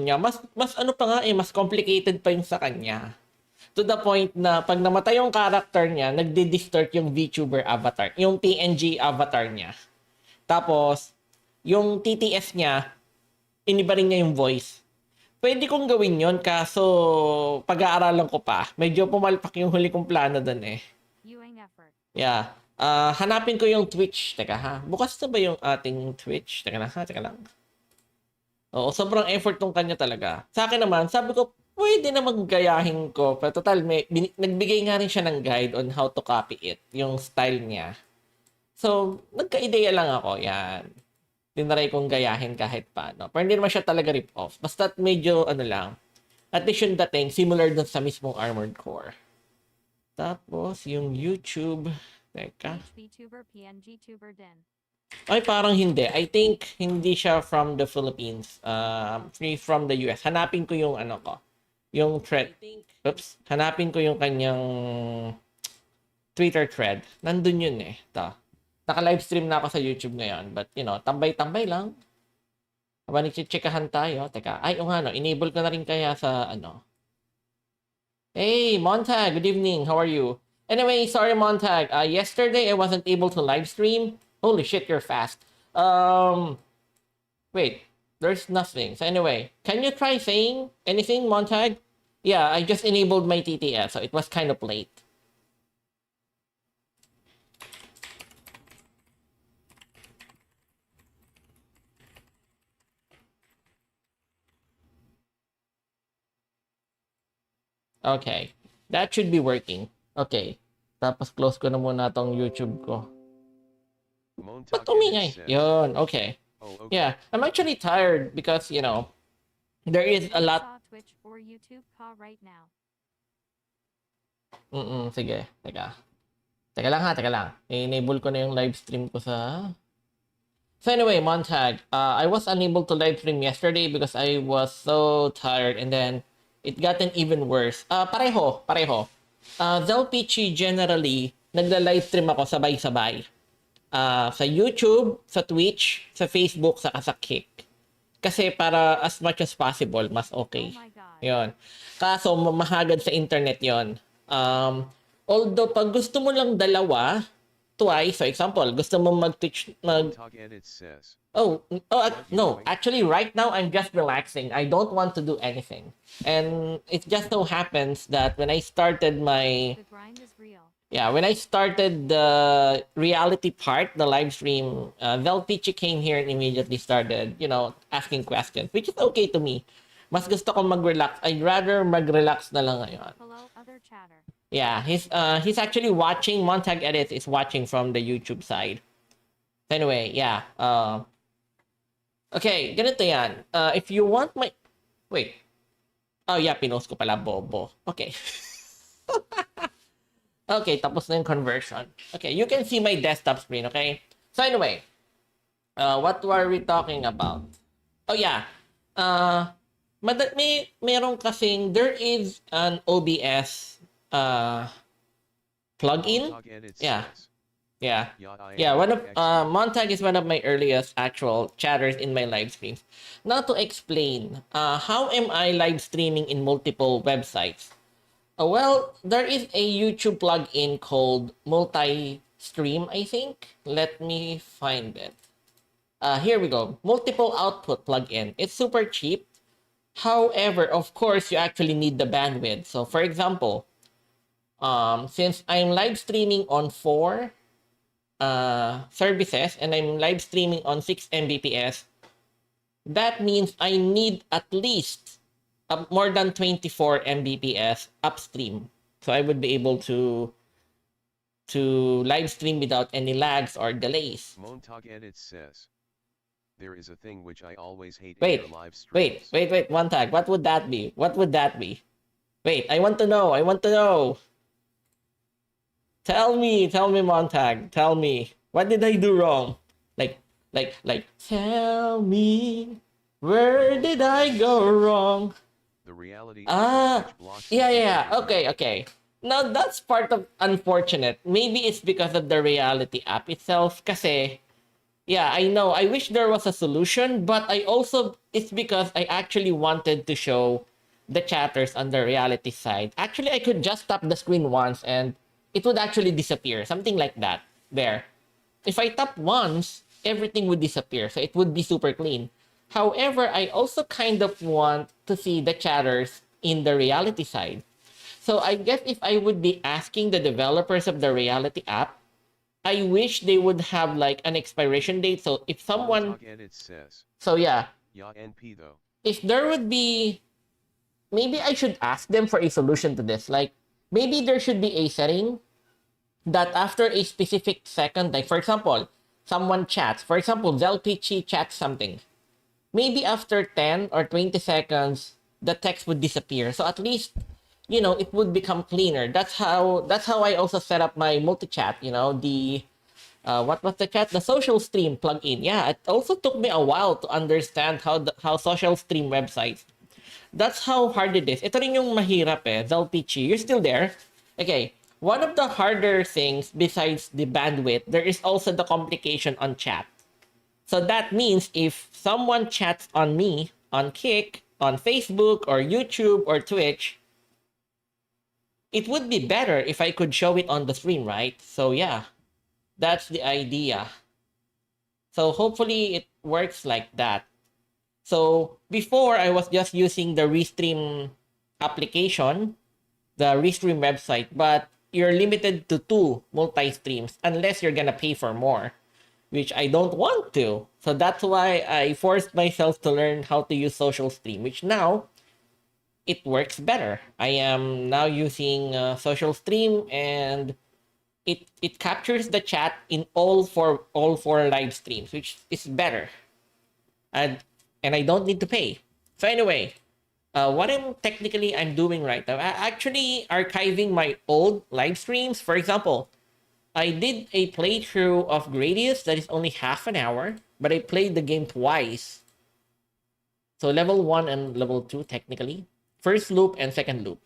niya, mas ano pa nga eh, mas complicated pa yung sa kanya. To the point na pag namatay yung character niya, nagdi-distort yung VTuber avatar, yung PNG avatar niya. Tapos, yung TTS niya, iniba rin niya yung voice. Pwede kong gawin yon kaso pag-aaralan ko pa. Medyo pumalpak yung huli kong plano dun eh. Yeah. Hanapin ko yung Twitch. Teka ha. Bukas na ba yung ating Twitch? Teka lang ha. Teka lang. Oo, sobrang effort tong kanya talaga. Sa akin naman, sabi ko, pwede naman gayahin ko. Pero total, nagbigay nga rin siya ng guide on how to copy it. Yung style niya. So, nagka-ideya lang ako. Yan. Tinaray kong gayahin kahit paano. Pero hindi naman siya talaga rip-off. Basta medyo, ano lang, at least yung dating, similar dun sa mismong Armored Core. Tapos, yung YouTube. Teka. HVTuber, PNGTuber din. Ay, parang hindi. I think hindi siya from the Philippines. Free from the US. Hanapin ko yung ano ko. Yung thread. Oops. Hanapin ko yung kanyang Twitter thread. Nandun yun eh. Ito. Naka-livestream na ako sa YouTube ngayon. But, you know, tambay-tambay lang. Habang nagchichikahan tayo. Teka. Ay, nga no. Enable ko na rin kaya sa ano. Hey, Montag. Good evening. How are you? Anyway, sorry, Montag. Yesterday, I wasn't able to livestream. Holy shit, you're fast. Wait, there's nothing. So anyway, can you try saying anything, Montag? Yeah, I just enabled my TTS, so it was kind of late. Okay, that should be working. Okay, tapos close ko na muna tong YouTube ko. Ba't umingay? Yun, okay. Oh, okay. Yeah, I'm actually tired because, you know, there is a lot. Twitch or YouTube call right now. Sige. Teka. Teka lang ha, teka lang. I-enable ko na yung live stream ko sa... So anyway, Montag, I was unable to live stream yesterday because I was so tired and then it gotten even worse. Pareho. Zelpichi generally, nagla-live stream ako sabay-sabay. Sa YouTube, sa Twitch, sa Facebook, sa Kick. Kasi para as much as possible, mas okay. Oh my God. Yun. Kaso, mahagad sa internet yon. Although, pag gusto mo lang dalawa, twice, for example, gusto mo mag-Twitch, Talk edit says. no. Actually, right now, I'm just relaxing. I don't want to do anything. And it just so happens that when I started my... The grind is real. Yeah, when I started the reality part, the live stream, Velpichi came here and immediately started, you know, asking questions, which is okay to me. Mas gusto ko mag-relax. I'd rather mag-relax na lang ngayon. Hello, other chatter. Yeah, he's actually watching. Montag Edits is watching from the YouTube side. Anyway, yeah. Okay, ganito yan. If you want my... Wait. Oh, yeah, pinost ko pala, bobo. Okay. Okay, tapos na yung conversion. Okay, you can see my desktop screen, okay? So anyway, what were we talking about? Oh yeah, meron kasing, there is an OBS plugin. Talk edit Yeah. says. Yeah, one of Montag is one of my earliest actual chatters in my live streams. Now to explain, how am I live streaming in multiple websites? Well, there is a YouTube plugin called Multi-Stream, I think. Let me find it. Here we go. Multiple output plugin. It's super cheap. However, of course, you actually need the bandwidth. So, for example, since I'm live streaming on 4 services and I'm live streaming on 6 Mbps, that means I need at least more than 24 Mbps upstream. So I would be able to live stream without any lags or delays. Montag edit says. There is a thing which I always hate in Wait, your live streams. wait, Montag. What would that be? Wait, I want to know. Tell me, Montag. Tell me. What did I do wrong? Like, tell me, where did I go wrong? The reality which blocks Yeah. Okay. Now, that's part of unfortunate. Maybe it's because of the reality app itself. Kasi, Yeah, I know. I wish there was a solution, but I also, it's because I actually wanted to show the chatters on the reality side. Actually, I could just tap the screen once and it would actually disappear. Something like that. There. If I tap once, everything would disappear. So it would be super clean. However, I also kind of want to see the chatters in the reality side. So I guess if I would be asking the developers of the reality app, I wish they would have like an expiration date. So if someone, Montauk edit says. so yeah, Ya NP though. if there would be, maybe I should ask them for a solution to this. Like maybe there should be a setting that after a specific second, like for example, someone chats, for example, Zelpichi chats something. Maybe after 10 or 20 seconds, the text would disappear. So at least, it would become cleaner. That's how I also set up my multi-chat, the what was the chat? The social stream plugin. Yeah, it also took me a while to understand how social stream websites. That's how hard it is. Ito rin yung mahirap eh. Zalpichi, you're still there? Okay. One of the harder things besides the bandwidth, there is also the complication on chat. So that means if someone chats on me, on Kick, on Facebook, or YouTube, or Twitch, it would be better if I could show it on the stream, right? So yeah, that's the idea. So hopefully it works like that. So before I was just using the Restream application, the Restream website, but you're limited to 2 multi-streams unless you're gonna pay for more, which I don't want to. So that's why I forced myself to learn how to use Social Stream, which now it works better. I am now using Social Stream, and it captures the chat in all four live streams, which is better. And I don't need to pay. So anyway, what I'm doing right now, actually archiving my old live streams. For example, I did a playthrough of Gradius that is only half an hour, but I played the game twice. So level 1 and level 2 technically. First loop and second loop.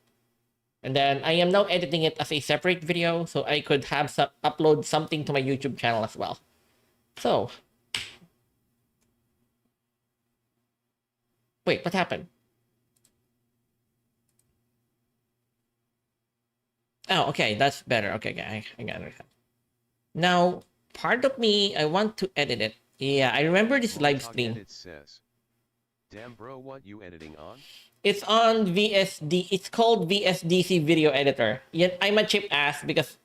And then I am now editing it as a separate video so I could have upload something to my YouTube channel as well. So, wait, what happened? Oh, okay, that's better. Okay, I got it. Now, part of me, I want to edit it. Yeah, I remember this live Montauk stream. edit says. Damn bro, what you editing on? It's on VSD. It's called VSDC Video Editor. Yet I'm a cheap ass because,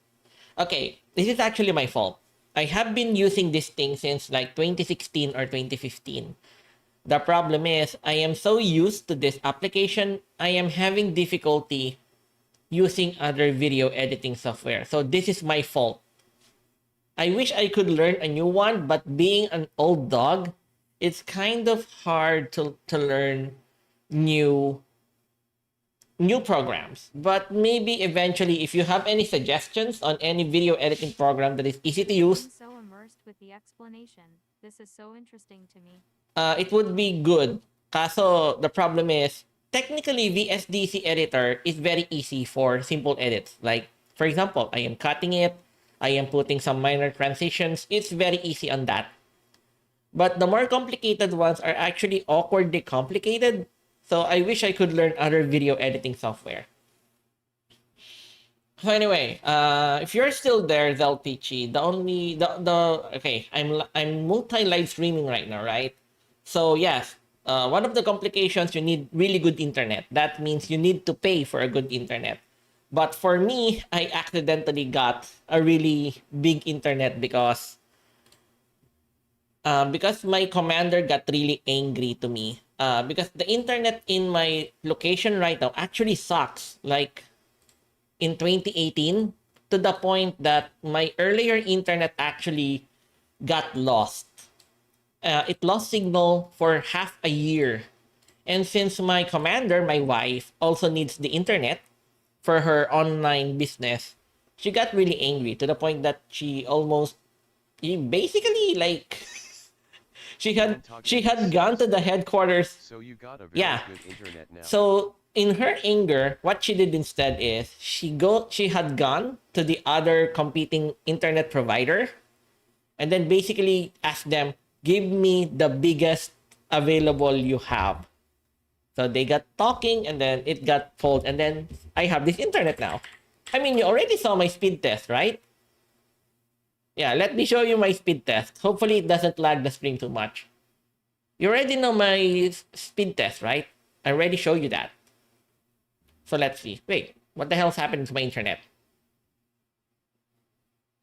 okay, this is actually my fault. I have been using this thing since like 2016 or 2015. The problem is I am so used to this application, I am having difficulty using other video editing software. So this is my fault. I wish I could learn a new one, but being an old dog, it's kind of hard to learn new programs. But maybe eventually, if you have any suggestions on any video editing program that is easy to use, I'm so immersed with the explanation. This is so interesting to me. it would be good. Kaso the problem is, technically VSDC editor is very easy for simple edits. Like, for example, I am cutting it, I am putting some minor transitions. It's very easy on that. But the more complicated ones are actually awkwardly complicated. So I wish I could learn other video editing software. So anyway, if you're still there, Zelpichi, okay, I'm multi live streaming right now, right? So yes, one of the complications, you need really good internet. That means you need to pay for a good internet. But for me, I accidentally got a really big internet because my commander got really angry to me. Because the internet in my location right now actually sucks. Like in 2018, to the point that my earlier internet actually got lost. It lost signal for half a year. And since my commander, my wife, also needs the internet for her online business, she got really angry to the point that basically like she had gone to the headquarters. So you got a very Yeah. good internet now. So in her anger, what she did instead is she had gone to the other competing internet provider, and then basically ask them, give me the biggest available you have. So they got talking, and then it got pulled, and then I have this internet now. I mean, you already saw my speed test, right? Yeah, let me show you my speed test. Hopefully it doesn't lag the stream too much. You already know my speed test, right? I already showed you that. So let's see. Wait, what the hell's happening to my internet?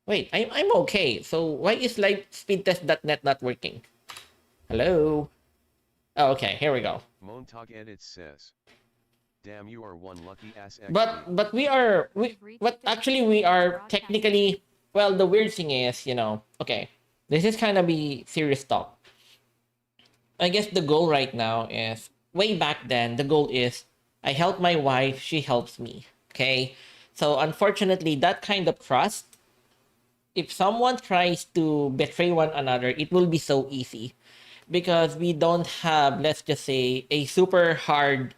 Wait, I'm okay. So why is live speedtest.net not working? Hello? Oh, okay, here we go. Montag Edits says, damn, you are one lucky ass XD. But we are actually we are technically, well, the weird thing is, okay, this is kind of be serious talk. I guess the goal right now is, way back then, the goal is I help my wife, she helps me. Okay? So unfortunately, that kind of trust, if someone tries to betray one another, it will be so easy because we don't have, let's just say, a super hard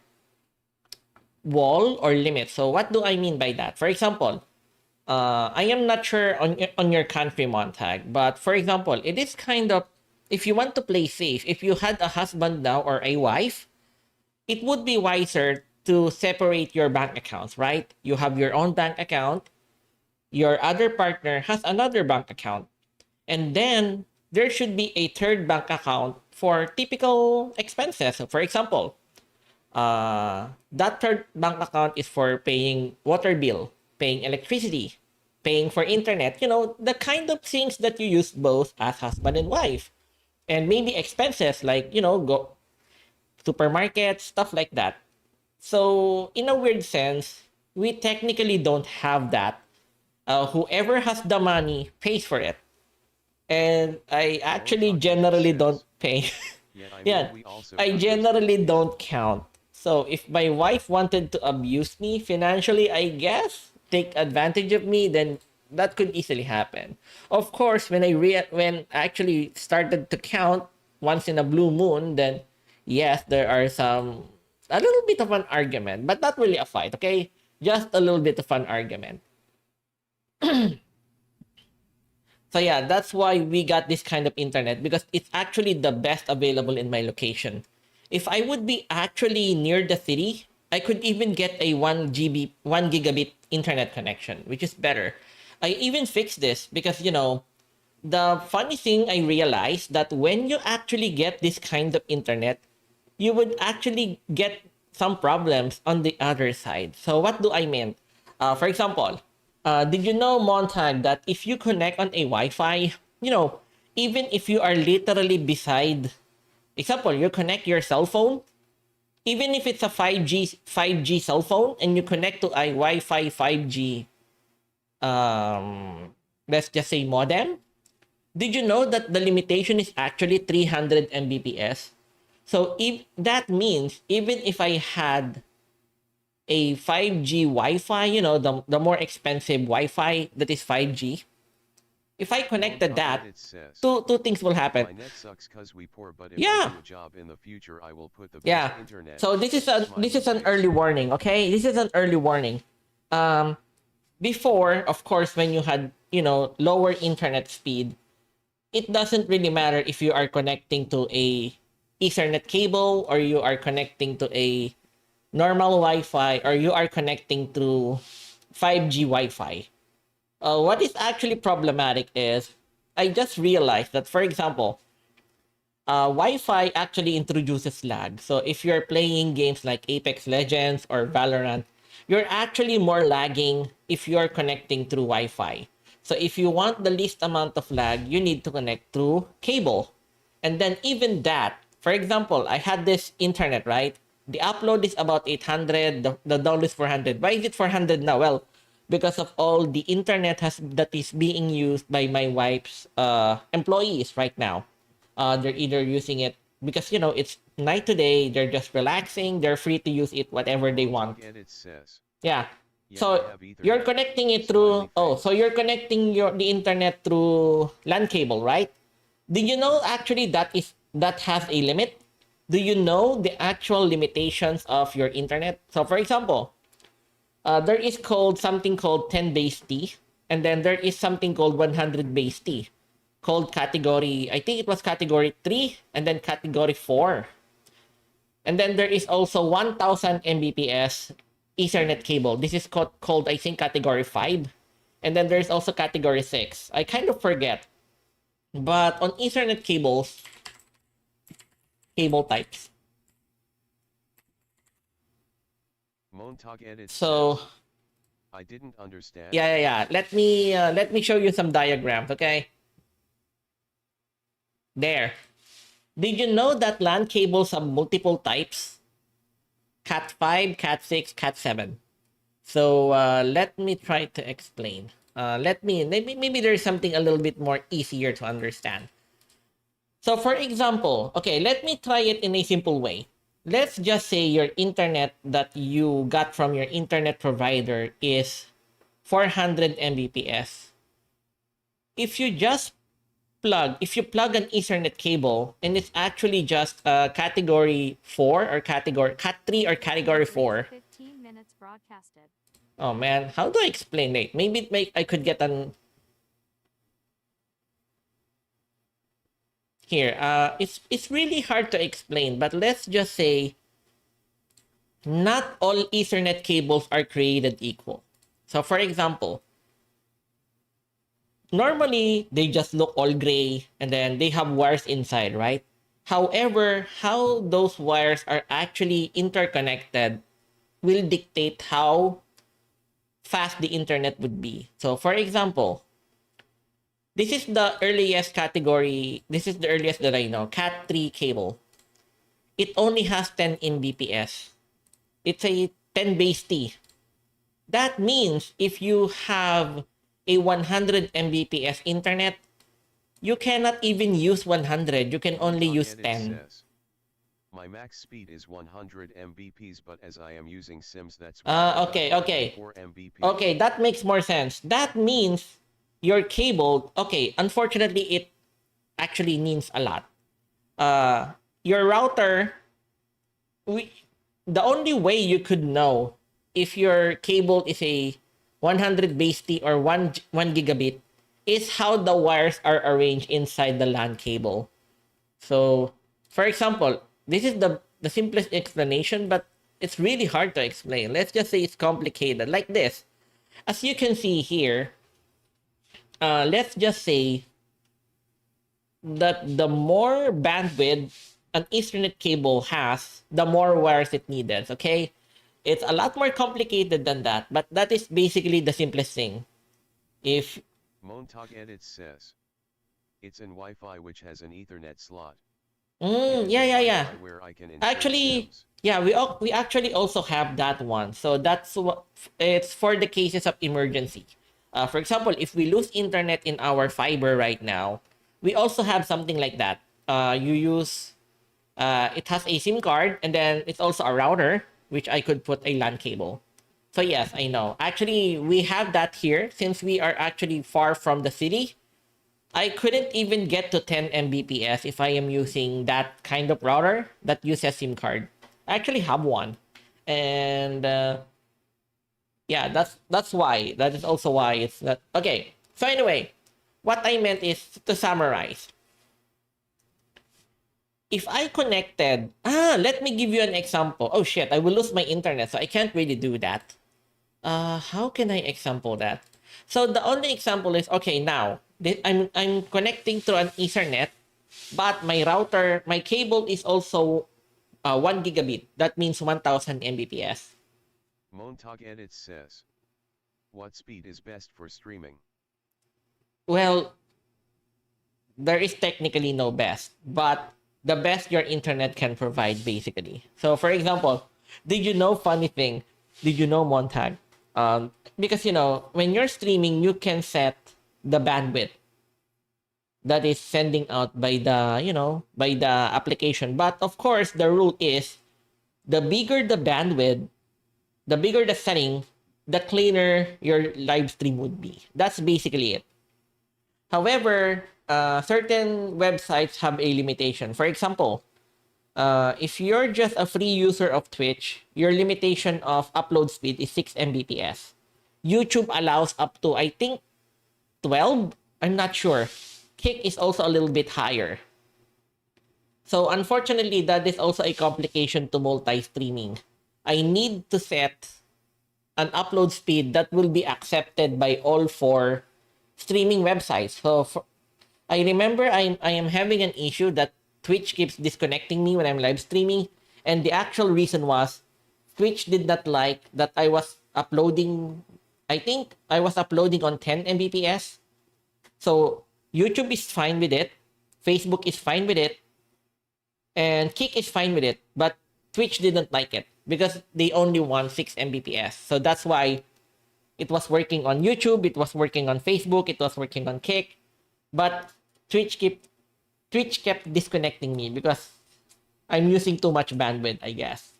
wall or limit. So what do I mean by that? For example, I am not sure on your country, Montag, but for example, it is kind of, if you want to play safe, if you had a husband now or a wife, it would be wiser to separate your bank accounts, right? You have your own bank account, your other partner has another bank account, and then there should be a third bank account for typical expenses. So for example, that third bank account is for paying water bill, paying electricity, paying for internet, the kind of things that you use both as husband and wife. And maybe expenses like, go supermarket, stuff like that. So in a weird sense, we technically don't have that. Whoever has the money pays for it. And I actually generally don't pay. Yeah, I generally don't count. So if my wife wanted to abuse me financially, I guess, take advantage of me, then that could easily happen. Of course, when when I actually started to count once in a blue moon, then yes, there are a little bit of an argument, but not really a fight, okay? Just a little bit of an argument. So yeah, that's why we got this kind of internet, because it's actually the best available in my location. If I would be actually near the city, I could even get a 1 gigabit internet connection, which is better. I even fixed this because, the funny thing I realized that when you actually get this kind of internet, you would actually get some problems on the other side. So what do I mean? For example, did you know, Montag, that if you connect on a Wi-Fi, even if you are literally beside, example, you connect your cell phone, even if it's a 5G cell phone and you connect to a Wi-Fi 5G, let's just say modem, did you know that the limitation is actually 300 Mbps? So if that means even if I had a 5G Wi-Fi, the more expensive Wi-Fi that is 5G, if I connected that, two things will happen. My net sucks cause we poor, but if Yeah. I do a job in the future, I will put the best Yeah. internet. So this is an Smiley early face. warning, okay? This is an early warning. Before, of course, when you had, lower internet speed, it doesn't really matter if you are connecting to a Ethernet cable or you are connecting to a normal Wi-Fi or you are connecting through 5G Wi-Fi. What is actually problematic is I just realized that, for example, Wi-Fi actually introduces lag. So if you're playing games like Apex Legends or Valorant, you're actually more lagging if you're connecting through Wi-Fi. So if you want the least amount of lag, you need to connect through cable. And then even that, for example, I had this internet, right? The upload is about 800, the download is 400. Why is it 400 now? Well, because of all the internet that is being used by my wife's employees right now. They're either using it because, it's night today, they're just relaxing, they're free to use it whatever they want. Edit says, Yeah. yeah, So I have Ethernet. you're connecting it Smiley through, face. so you're connecting the internet through LAN cable, right? Did you know actually that has a limit? Do you know the actual limitations of your internet? So for example, there is something called 10 base T, and then there is something called 100 base T. called category, I think it was category 3 and then category 4. And then there is also 1000 Mbps Ethernet cable. This is called I think category 5. And then there's also category 6. I kind of forget. But on Ethernet cables, cable types. Montag edit So says, I didn't understand. yeah. Let me show you some diagrams, okay? There. Did you know that LAN cables have multiple types? Cat 5, Cat 6, Cat 7. So let me try to explain. Maybe there's something a little bit more easier to understand. So for example, okay, let me try it in a simple way. Let's just say your internet that you got from your internet provider is 400 Mbps. If you plug an Ethernet cable and it's actually just category 4 or cat 3 or category 4. 15 minutes broadcasted. Oh man, how do I explain it? Maybe I could get an here. It's really hard to explain, but let's just say not all Ethernet cables are created equal. So for example, normally they just look all gray and then they have wires inside, right? However, how those wires are actually interconnected will dictate how fast the internet would be. So for example, this is the earliest category. This is the earliest that I know. Cat 3 cable. It only has 10 Mbps. It's a 10 base T. That means if you have a 100 Mbps internet, you cannot even use 100. You can only Montag use edit 10. says, my max speed is 100 Mbps, but as I am using Sims, that's Okay. 4 Mbps. Okay, that makes more sense. That means your cable, okay, unfortunately, it actually means a lot. Your router, the only way you could know if your cable is a 100 base T or 1 gigabit is how the wires are arranged inside the LAN cable. So, for example, this is the simplest explanation, but it's really hard to explain. Let's just say it's complicated, like this. As you can see here, let's just say that the more bandwidth an Ethernet cable has, the more wires it needed, okay? It's a lot more complicated than that, but that is basically the simplest thing. If Montag edit says, it's an Wi-Fi which has an Ethernet slot. It is a yeah. Wi-Fi where I can insert Actually, Sims. yeah, we actually also have that one. So that's what it's for the cases of emergency. For example, if we lose internet in our fiber right now, we also have something like that. You use it has a SIM card and then it's also a router, which I could put a LAN cable. So yes, I know. Actually, we have that here since we are actually far from the city. I couldn't even get to 10 Mbps if I am using that kind of router that uses SIM card. I actually have one. And yeah, that's why. That is also why it's not... Okay, so anyway, what I meant is to summarize. If I connected... let me give you an example. Oh shit, I will lose my internet, so I can't really do that. How can I example that? So the only example is, okay, now I'm connecting to an Ethernet, but my router, my cable is also 1 gigabit. That means 1000 Mbps. Montag edit says, what speed is best for streaming? Well, there is technically no best, but the best your internet can provide, basically. So, for example, did you know, funny thing, did you know, Montag? Because, you know, when you're streaming, you can set the bandwidth that is sending out by the, you know, by the application. But of course, the rule is the bigger the bandwidth, the bigger the setting, the cleaner your live stream would be. That's basically it. However, certain websites have a limitation. For example, if you're just a free user of Twitch, your limitation of upload speed is 6 Mbps. YouTube allows up to, I think, 12? I'm not sure. Kick is also a little bit higher. So unfortunately, that is also a complication to multi-streaming. I need to set an upload speed that will be accepted by all four streaming websites. I remember I am having an issue that Twitch keeps disconnecting me when I'm live streaming, and the actual reason was Twitch did not like that I was uploading. I think I was uploading on 10 Mbps. So YouTube is fine with it, Facebook is fine with it, and Kick is fine with it, but Twitch didn't like it because they only want 6 Mbps. So that's why it was working on YouTube, it was working on Facebook, it was working on Kick, but Twitch kept disconnecting me because I'm using too much bandwidth, I guess.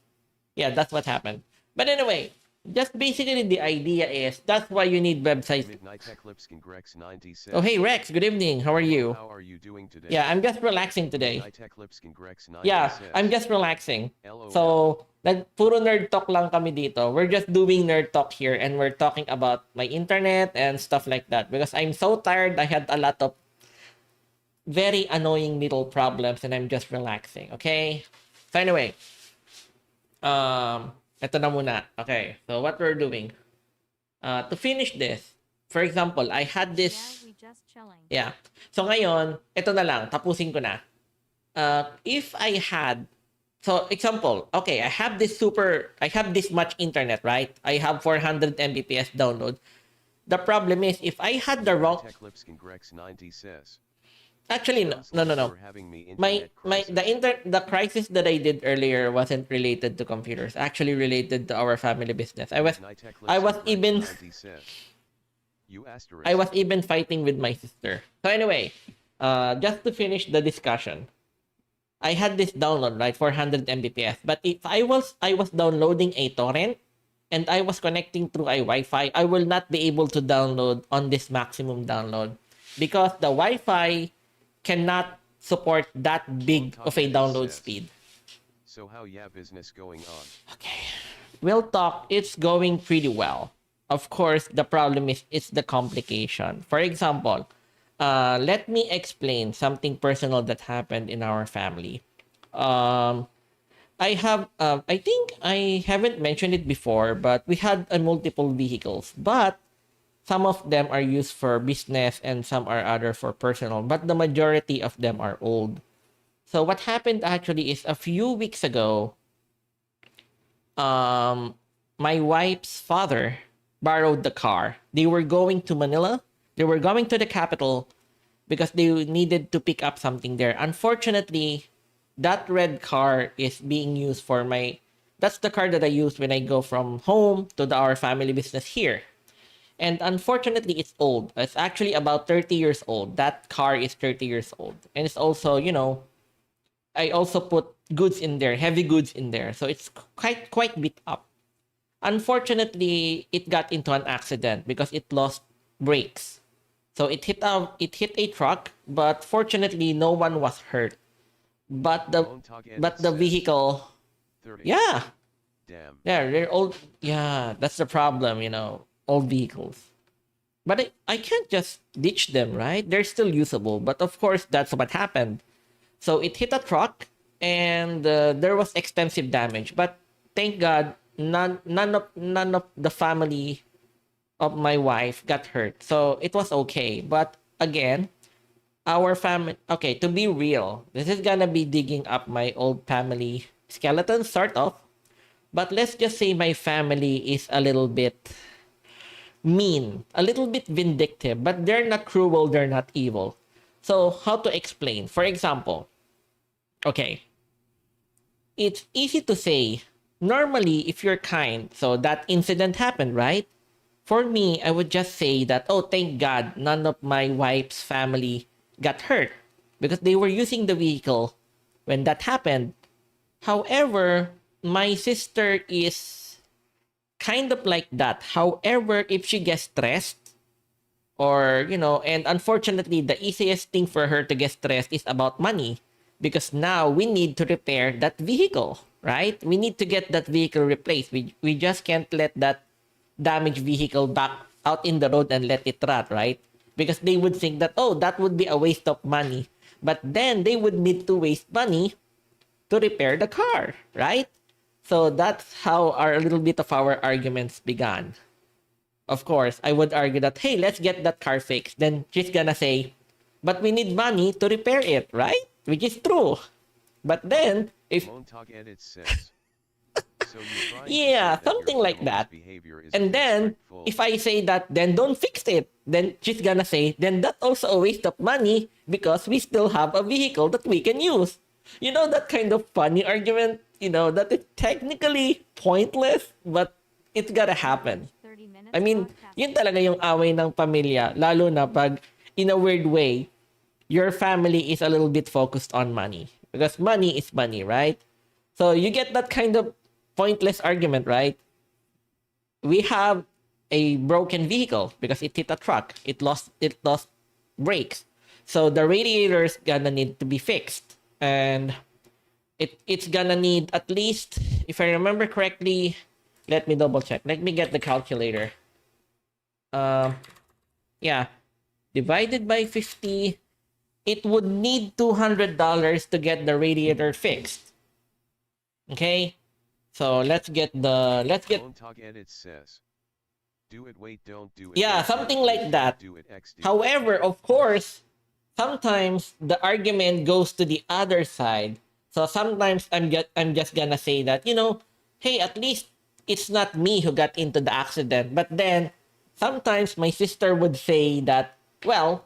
Yeah, that's what happened. But anyway, just basically the idea is that's why you need websites. Midnight Eclipse Rex 90 says, Oh, hey Rex, good evening. How are you? how are you doing today? Yeah, I'm just relaxing today. Midnight Eclipse Rex 90 Yeah, says, I'm just relaxing. LOL. So, puro nerd talk lang kami dito. We're just doing nerd talk here and we're talking about my internet and stuff like that because I'm so tired. I had a lot of very annoying little problems and I'm just relaxing, okay? So anyway, ito na muna. Okay, so what we're doing, to finish this, for example, I had Yeah, this, we just chilling. yeah. So ngayon, ito na lang, tapusin ko na. If I had, so example, okay, I have this much internet, right? I have 400 Mbps download. The problem is, if I had the wrong, Midnight Eclipse Rex 90 says, actually, no. "You're having me internet The crisis that I did earlier wasn't related to computers. Actually related to our family business. I was Midnight Eclipse I was Rex even 90 says, you asterisk. I was even fighting with my sister. So anyway, just to finish the discussion, I had this download, right, 400 Mbps. But if I was downloading a torrent and I was connecting through a Wi-Fi, I will not be able to download on this maximum download because the Wi-Fi cannot support that big of a download speed. So how business going on? Okay. We'll talk. It's going pretty well. Of course, the problem is it's the complication. For example, let me explain something personal that happened in our family. I think I haven't mentioned it before, but we had multiple vehicles, but some of them are used for business and some are other for personal, but the majority of them are old. So what happened actually is a few weeks ago, my wife's father borrowed the car. They were going to Manila. They were going to the capital because they needed to pick up something there. Unfortunately, that red car is being used for that's the car that I use when I go from home to our family business here. And unfortunately, it's old. It's actually about 30 years old. That car is 30 years old. And it's also, I also put goods in there, heavy goods in there. So it's quite beat up. Unfortunately, it got into an accident because it lost brakes. So it hit a truck, but fortunately no one was hurt. But the vehicle, 30. yeah. Damn. Yeah, they're old. Yeah, that's the problem, old vehicles. But I can't just ditch them, right? They're still usable. But of course, that's what happened. So it hit a truck and there was extensive damage. But thank God, none of the family of my wife got hurt. So it was okay. But again, our family, okay, to be real, this is gonna be digging up my old family skeleton, sort of. But let's just say my family is a little bit mean, a little bit vindictive, but they're not cruel, they're not evil. So, how to explain? For example, okay, it's easy to say, normally, if you're kind, so that incident happened, right? For me, I would just say that, oh, thank God, none of my wife's family got hurt because they were using the vehicle when that happened. However, my sister is kind of like that. However, if she gets stressed, or, and unfortunately, the easiest thing for her to get stressed is about money because now we need to repair that vehicle, right? We need to get that vehicle replaced. We just can't let that damaged vehicle back out in the road and let it rot, right? because they would think that, oh, that would be a waste of money. But then they would need to waste money to repair the car, right? So that's how a little bit of our arguments began. Of course, I would argue that, hey, let's get that car fixed. Then she's gonna say, but we need money to repair it, right? Which is true. But then, if Montag edit says. So you're trying to yeah, say that your something like family's that. behavior is And then, disrespectful. if I say that, then don't fix it. Then she's gonna say, then that's also a waste of money because we still have a vehicle that we can use. You know, that kind of funny argument, that is technically pointless, but it's gotta happen. 30 minutes I mean, podcast. yun talaga yung away ng pamilya, lalo na pag, in a weird way, your family is a little bit focused on money. Because money is money, right? So you get that kind of pointless argument, right? We have a broken vehicle because it hit a truck. It lost brakes. So the radiator's gonna need to be fixed. And it's gonna need at least, if I remember correctly, let me double check. Let me get the calculator. Yeah. Divided by 50, it would need $200 to get the radiator fixed. Okay? So let's get Montag edit says. Do it, wait, don't do it. Yeah, wait, something don't like that. Do it, X, do it. However, of course, sometimes the argument goes to the other side. So sometimes I'm just gonna say that, hey, at least it's not me who got into the accident. But then sometimes my sister would say that, well,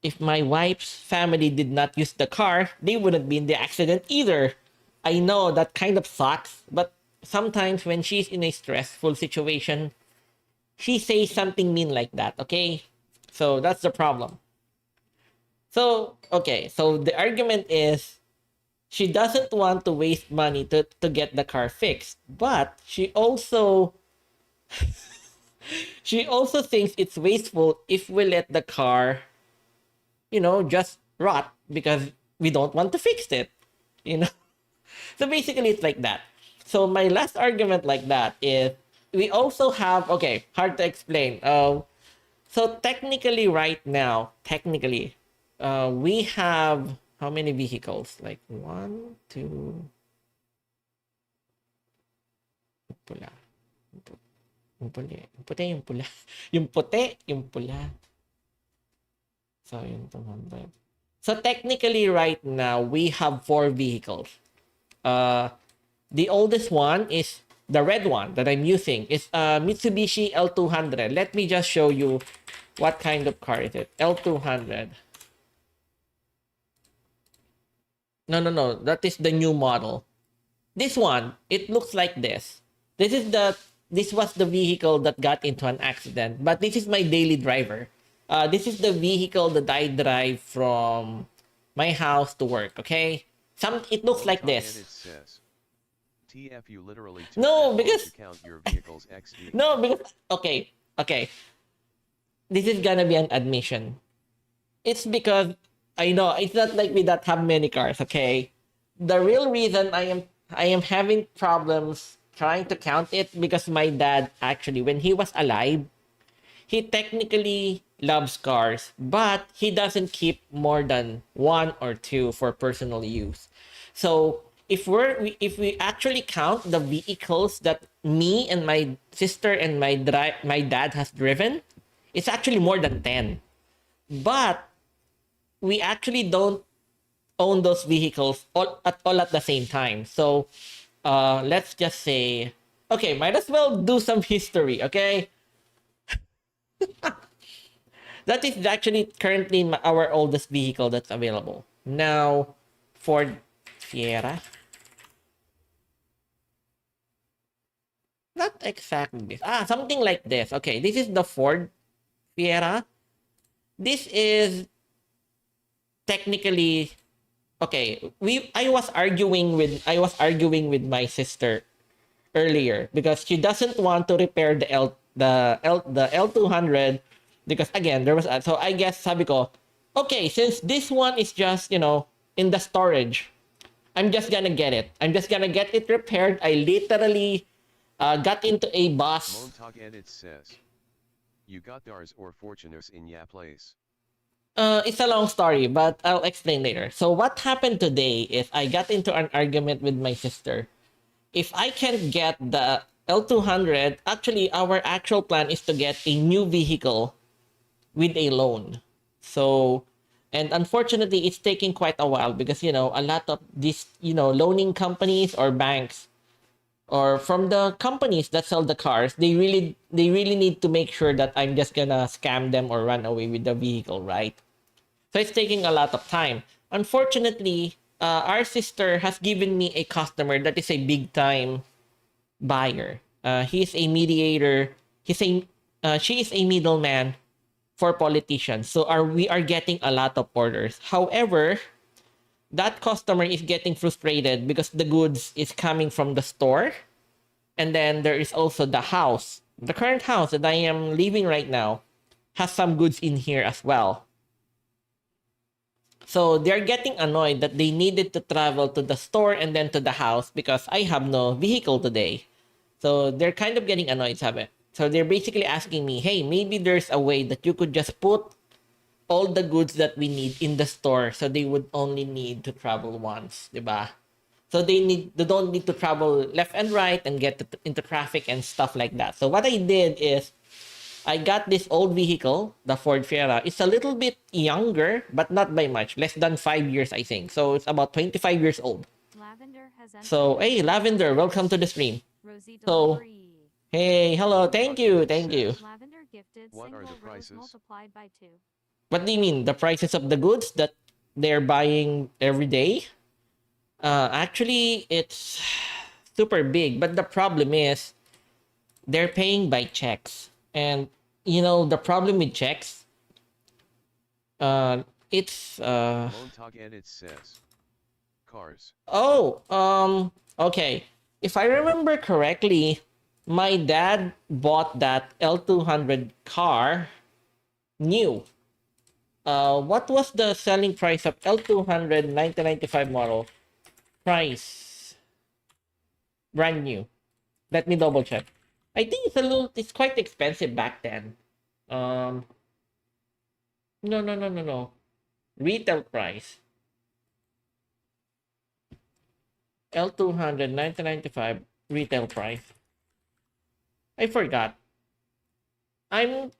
if my wife's family did not use the car, they wouldn't be in the accident either. I know that kind of sucks, but sometimes when she's in a stressful situation, she says something mean like that, okay? So that's the problem. So, okay, so the argument is she doesn't want to waste money to get the car fixed, but she also thinks it's wasteful if we let the car, just rot because we don't want to fix it, you know? So basically, it's like that. So my last argument like that is we also have, okay, hard to explain. So technically right now, we have how many vehicles? Like 1, 2, pula. Yung puti, yung pula. Yung puti, yung pula. So, yung 200. So technically right now, we have 4 vehicles. The oldest one is the red one that I'm using. It's a Mitsubishi L200. Let me just show you what kind of car is it. L200. No. That is the new model. This one, it looks like this. This was the vehicle that got into an accident. But this is my daily driver. This is the vehicle that I drive from my house to work, okay? It looks like Montag this. edit says. TF, you literally took No, that long because- to count your vehicle's XD. No, because okay. This is gonna be an admission. It's because I know it's not like we that have many cars, okay? The real reason I am having problems trying to count it because my dad actually, when he was alive, he technically loves cars, but he doesn't keep more than 1 or 2 for personal use. So if we actually count the vehicles that me and my sister and my dad has driven, it's actually more than 10. But we actually don't own those vehicles all at the same time. So let's just say, okay, might as well do some history, okay? That is actually currently our oldest vehicle that's available. Now, Ford Fiera. Not exactly this. Something like this. Okay, this is the Ford Fiera. This is technically okay. I was arguing with my sister earlier because she doesn't want to repair the L200 because again there was so I guess sabi ko, okay, since this one is just in the storage, I'm just gonna get it. I'm just gonna get it repaired. I literally got into a bus. Montag edit says. You got thars or fortuners in ya place. It's a long story, but I'll explain later. So what happened today is I got into an argument with my sister. If I can get the L200, actually our actual plan is to get a new vehicle with a loan. So, and unfortunately, it's taking quite a while because, you know, a lot of these, you know, loaning companies or banks or from the companies that sell the cars, they really need to make sure that I'm just gonna scam them or run away with the vehicle, right? So it's taking a lot of time. Unfortunately, our sister has given me a customer that is a big time buyer. He's a mediator. She is a middleman for politicians. So we are getting a lot of orders. However, that customer is getting frustrated because the goods is coming from the store, and then there is also the house. The current house that I am living right now has some goods in here as well. So they're getting annoyed that they needed to travel to the store and then to the house because I have no vehicle today. So they're kind of getting annoyed, sabi. So they're basically asking me, hey, maybe there's a way that you could just put all the goods that we need in the store so they would only need to travel once, diba? So they don't need to travel left and right and get into traffic and stuff like that. So what I did is I got this old vehicle, the Ford Fiera. It's a little bit younger, but not by much. Less than 5 years, I think. So it's about 25 years old. Lavender has entered. So, hey, Lavender, welcome to the stream. Rosie So, delivery. hey, hello. Thank you. Thank you. Lavender gifted What are single the rose prices? multiplied by 2. What do you mean? The prices of the goods that they're buying every day? Actually, it's super big. But the problem is they're paying by checks. And, you know, the problem with checks, it's Montag edit says. Cars. okay. If I remember correctly, my dad bought that L200 car new. What was the selling price of L200 1995 model? Price. Brand new. Let me double check. I think it's quite expensive back then. Um, no, no, no, no, no. Retail price. L200 1995 retail price. I forgot. I'm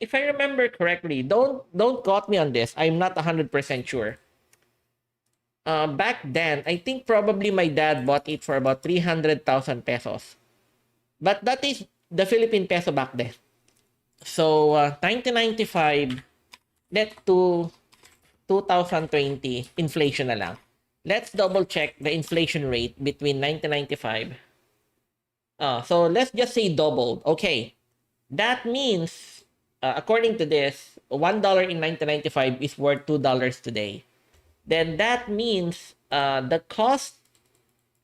if I remember correctly, don't quote me on this. I'm not 100% sure. Back then, I think probably my dad bought it for about 300,000 pesos. But that is the Philippine peso back then. So, 1995 let to 2020 inflation na lang. Let's double check the inflation rate between 1995. So let's just say doubled. Okay. That means, according to this, $1 in 1995 is worth $2 today. Then that means the cost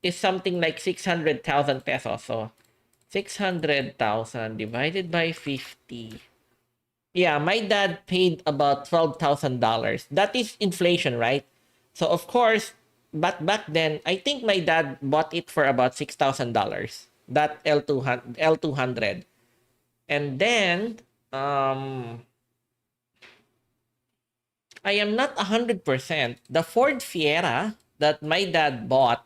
is something like 600,000 pesos. So 600,000 divided by 50. Yeah, my dad paid about $12,000. That is inflation, right? So of course, but back then, I think my dad bought it for about $6,000. That L200. And then, I am not 100%. The Ford Fiera that my dad bought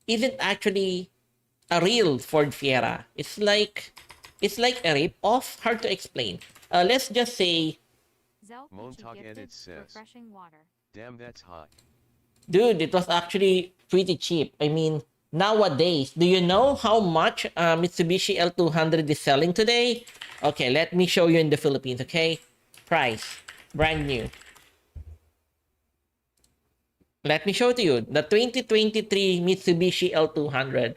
isn't actually a real Ford Fiera. It's like a rip off. Hard to explain. Let's just say, Zell Peachy Montag gifted edit says. refreshing water. Damn, that's hot. dude, it was actually pretty cheap. I mean, nowadays, do you know how much Mitsubishi L200 is selling today? Okay, let me show you in the Philippines, okay? Price, brand new. Let me show to you the 2023 Mitsubishi L200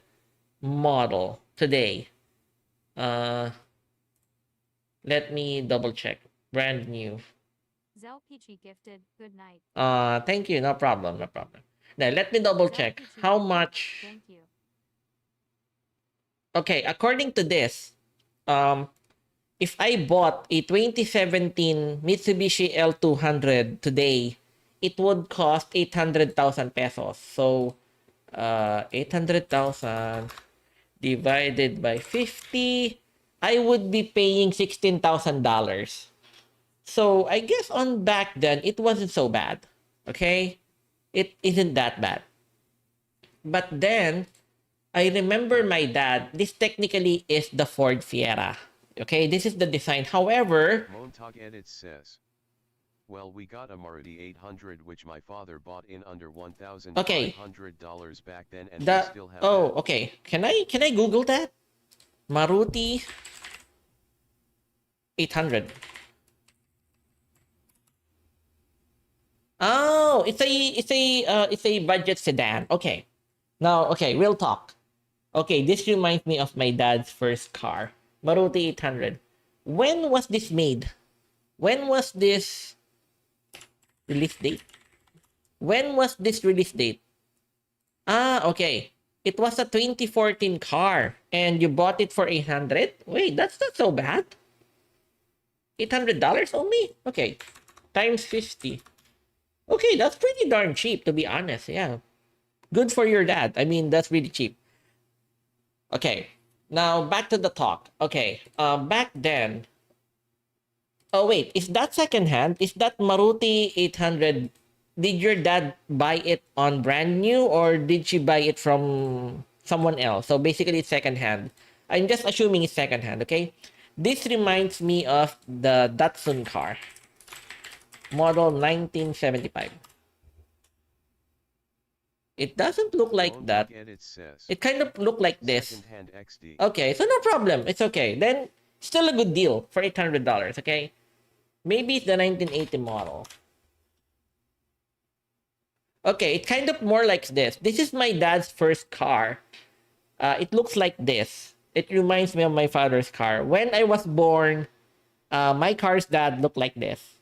model today. Let me double check. Brand new. Zell Peachy gifted good night. Thank you. No problem. No problem. Now, let me double Zell check Peachy how gifted, much. Thank you. Okay, according to this, if I bought a 2017 Mitsubishi L200 today, it would cost 800,000 pesos. So, 800,000 divided by 50. I would be paying $16,000. So I guess on back then, it wasn't so bad. Okay? It isn't that bad. But then, I remember my dad, this technically is the Ford Fiera. Okay, this is the design. However, Montag Edit says, well, we got a Maruti 800 which my father bought in under okay, $1,500 back then and we the still have oh, that. okay. Can I Google that? Maruti 800. Oh, it's a budget sedan. Okay. Now, okay, real talk. Okay, this reminds me of my dad's first car, Maruti 800. When was this made? When was this release date? When was this release date? Ah, okay. It was a 2014 car and you bought it for 800? Wait, that's not so bad. $800 only? Okay. Times 50. Okay, that's pretty darn cheap to be honest. Yeah. Good for your dad. I mean, that's really cheap. Okay. Now back to the talk. Okay. Back then. Oh wait, is that secondhand? Is that Maruti 800? Did your dad buy it on brand new or did she buy it from someone else? So basically it's secondhand. I'm just assuming it's secondhand, okay? This reminds me of the Datsun car. Model 1975. It doesn't look like that. Montag Edit says, It kind of looked like this. secondhand XD. Okay, so no problem. It's okay. Then still a good deal for $800, okay? Maybe it's the 1980 model. Okay, it's kind of more like this. This is my dad's first car. It looks like this. It reminds me of my father's car. When I was born, my car's dad looked like this.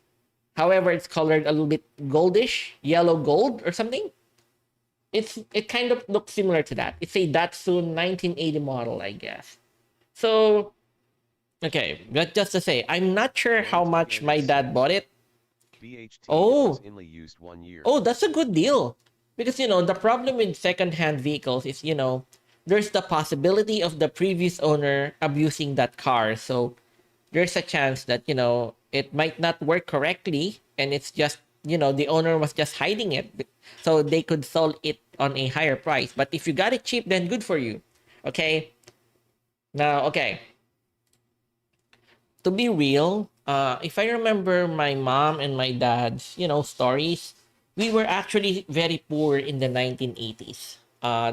However, it's colored a little bit goldish, yellow gold or something. It kind of looks similar to that. It's a Datsun 1980 model, I guess. So, okay, but just to say, I'm not sure how much my dad bought it. BHT Oh. was only used 1 year. Oh, that's a good deal. Because, the problem with secondhand vehicles is, there's the possibility of the previous owner abusing that car. So there's a chance that, it might not work correctly and it's just, the owner was just hiding it. So they could sell it on a higher price. But if you got it cheap, then good for you. Okay? Now, okay. To be real, if I remember my mom and my dad's, stories, we were actually very poor in the 1980s.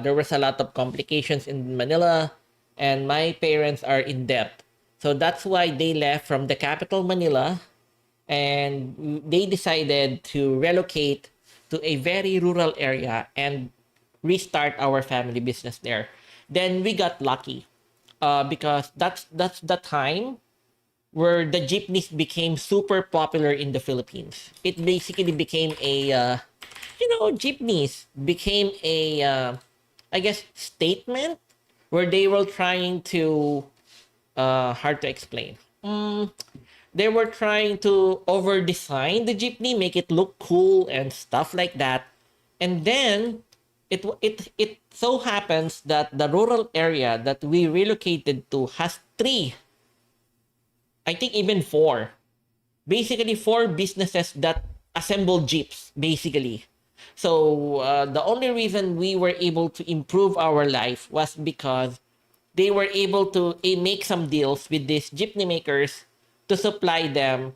There was a lot of complications in Manila, and my parents are in debt. So that's why they left from the capital, Manila, and they decided to relocate to a very rural area and restart our family business there. Then we got lucky because that's the time where the jeepneys became super popular in the Philippines. It basically became a, jeepneys became a, I guess, statement where they were trying to, hard to explain. They were trying to over design the jeepney, make it look cool and stuff like that. And then it so happens that the rural area that we relocated to has three, I think even four. Basically, four businesses that assemble jeeps, basically. So the only reason we were able to improve our life was because they were able to make some deals with these jeepney makers to supply them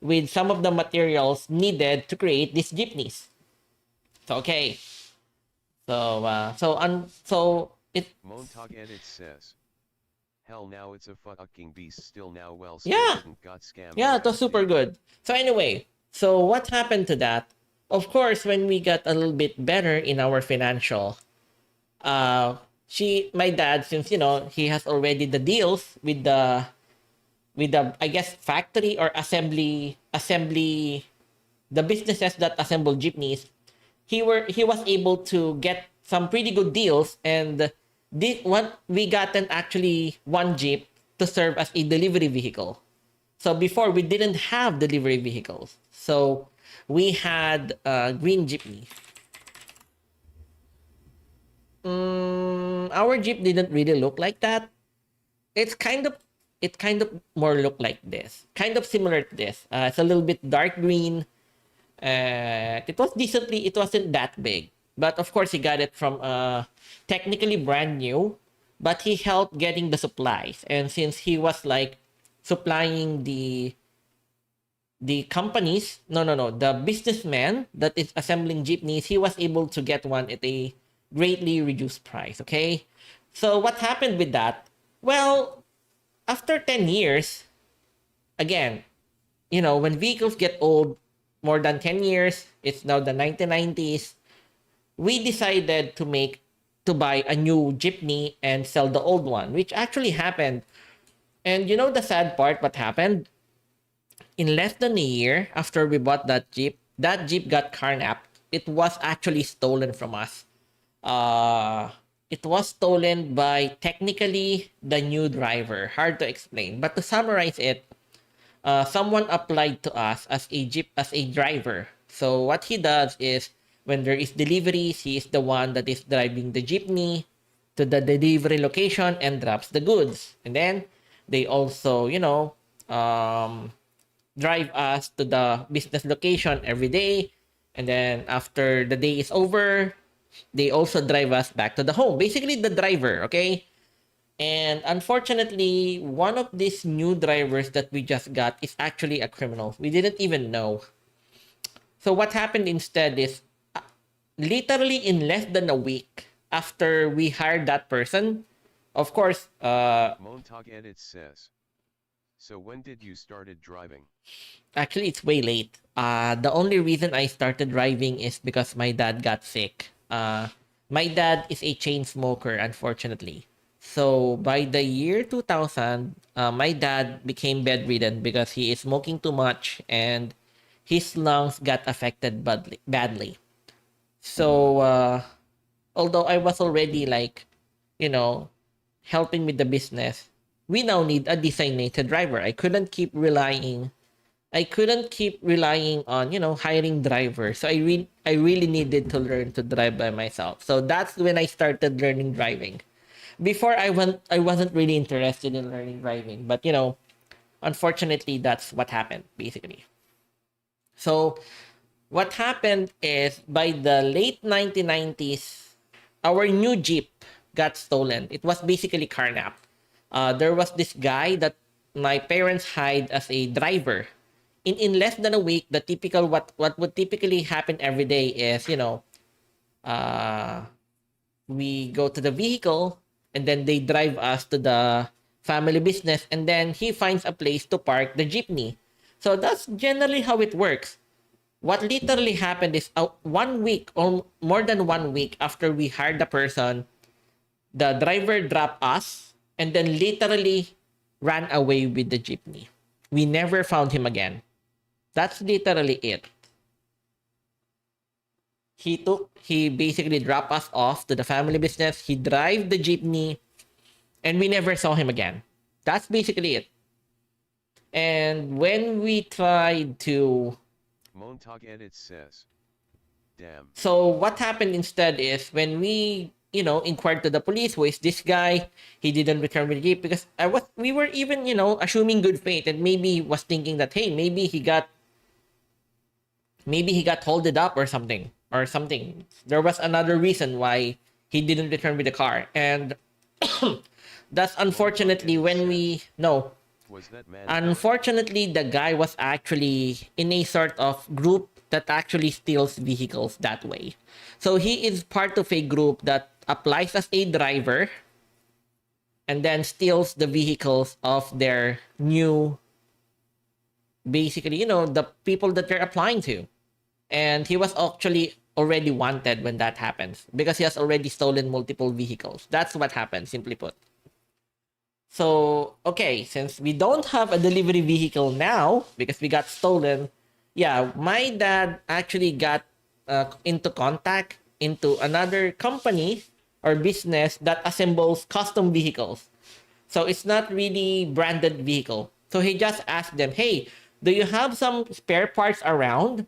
with some of the materials needed to create these jeepneys. So okay. So it Montag Edit says, hell now it's a fucking beast still now well still yeah. didn't got scammed. Yeah, it was super good. So anyway, so what happened to that? Of course, when we got a little bit better in our financial, my dad, since he has already the deals with the I guess factory or assembly, the businesses that assemble jeepneys, he was able to get some pretty good deals, and we gotten actually one jeep to serve as a delivery vehicle. So before we didn't have delivery vehicles, so we had a green jeepney. Our jeep didn't really look like that. It's kind of it kind of more look like this, kind of similar to this. It's a little bit dark green. It was decently, it wasn't that big, but of course he got it from technically brand new, but he helped getting the supplies. And since he was like supplying the companies, no, the businessman that is assembling jeepneys, he was able to get one at a greatly reduced price. Okay, so what happened with that? Well, after 10 years, again, when vehicles get old, more than 10 years, it's now the 1990s, we decided to buy a new jeepney and sell the old one, which actually happened. And the sad part, what happened? In less than a year after we bought that Jeep got carnapped. It was actually stolen from us. It was stolen by technically the new driver. Hard to explain. But to summarize it, someone applied to us as a driver. So what he does is when there is deliveries, he is the one that is driving the jeepney to the delivery location and drops the goods. And then they also, drive us to the business location every day. And then after the day is over, they also drive us back to the home. Basically, the driver, okay? And unfortunately, one of these new drivers that we just got is actually a criminal. We didn't even know. So what happened instead is literally in less than a week after we hired that person, of course, Montag Edit says. So when did you started driving? actually it's way late. The only reason I started driving is because my dad got sick. My dad is a chain smoker, unfortunately. So by the year 2000, my dad became bedridden because he is smoking too much and his lungs got affected badly. So although I was already like, helping with the business, we now need a designated driver. I couldn't keep relying on, hiring drivers. So I really needed to learn to drive by myself. So that's when I started learning driving. Before I wasn't really interested in learning driving, but unfortunately that's what happened basically. So what happened is by the late 1990s, our new Jeep got stolen. It was basically carnapped. There was this guy that my parents hired as a driver. In less than a week, the typical what would typically happen every day is uh, we go to the vehicle and then they drive us to the family business and then he finds a place to park the jeepney. So that's generally how it works. What literally happened is 1 week or more than 1 week after we hired the person, the driver dropped us and then literally ran away with the jeepney. We never found him again. That's literally it. He basically dropped us off to the family business. He drive the jeepney and we never saw him again. That's basically it. And when we tried to Montag Edit says. Damn. So what happened instead is when we, inquired to the police, who is this guy? He didn't return with the jeep because we were even, assuming good faith and maybe was thinking that, hey, maybe he got holded up or something. There was another reason why he didn't return with the car. And that's unfortunately when we, no, Was that man? unfortunately, the guy was actually in a sort of group that actually steals vehicles that way. So he is part of a group that applies as a driver and then steals the vehicles of their new, basically, the people that they're applying to. And he was actually already wanted when that happens because he has already stolen multiple vehicles. That's what happened, simply put. So, okay, since we don't have a delivery vehicle now because we got stolen, yeah, my dad actually got into contact into another company or business that assembles custom vehicles. So it's not really branded vehicle. So he just asked them, hey, do you have some spare parts around?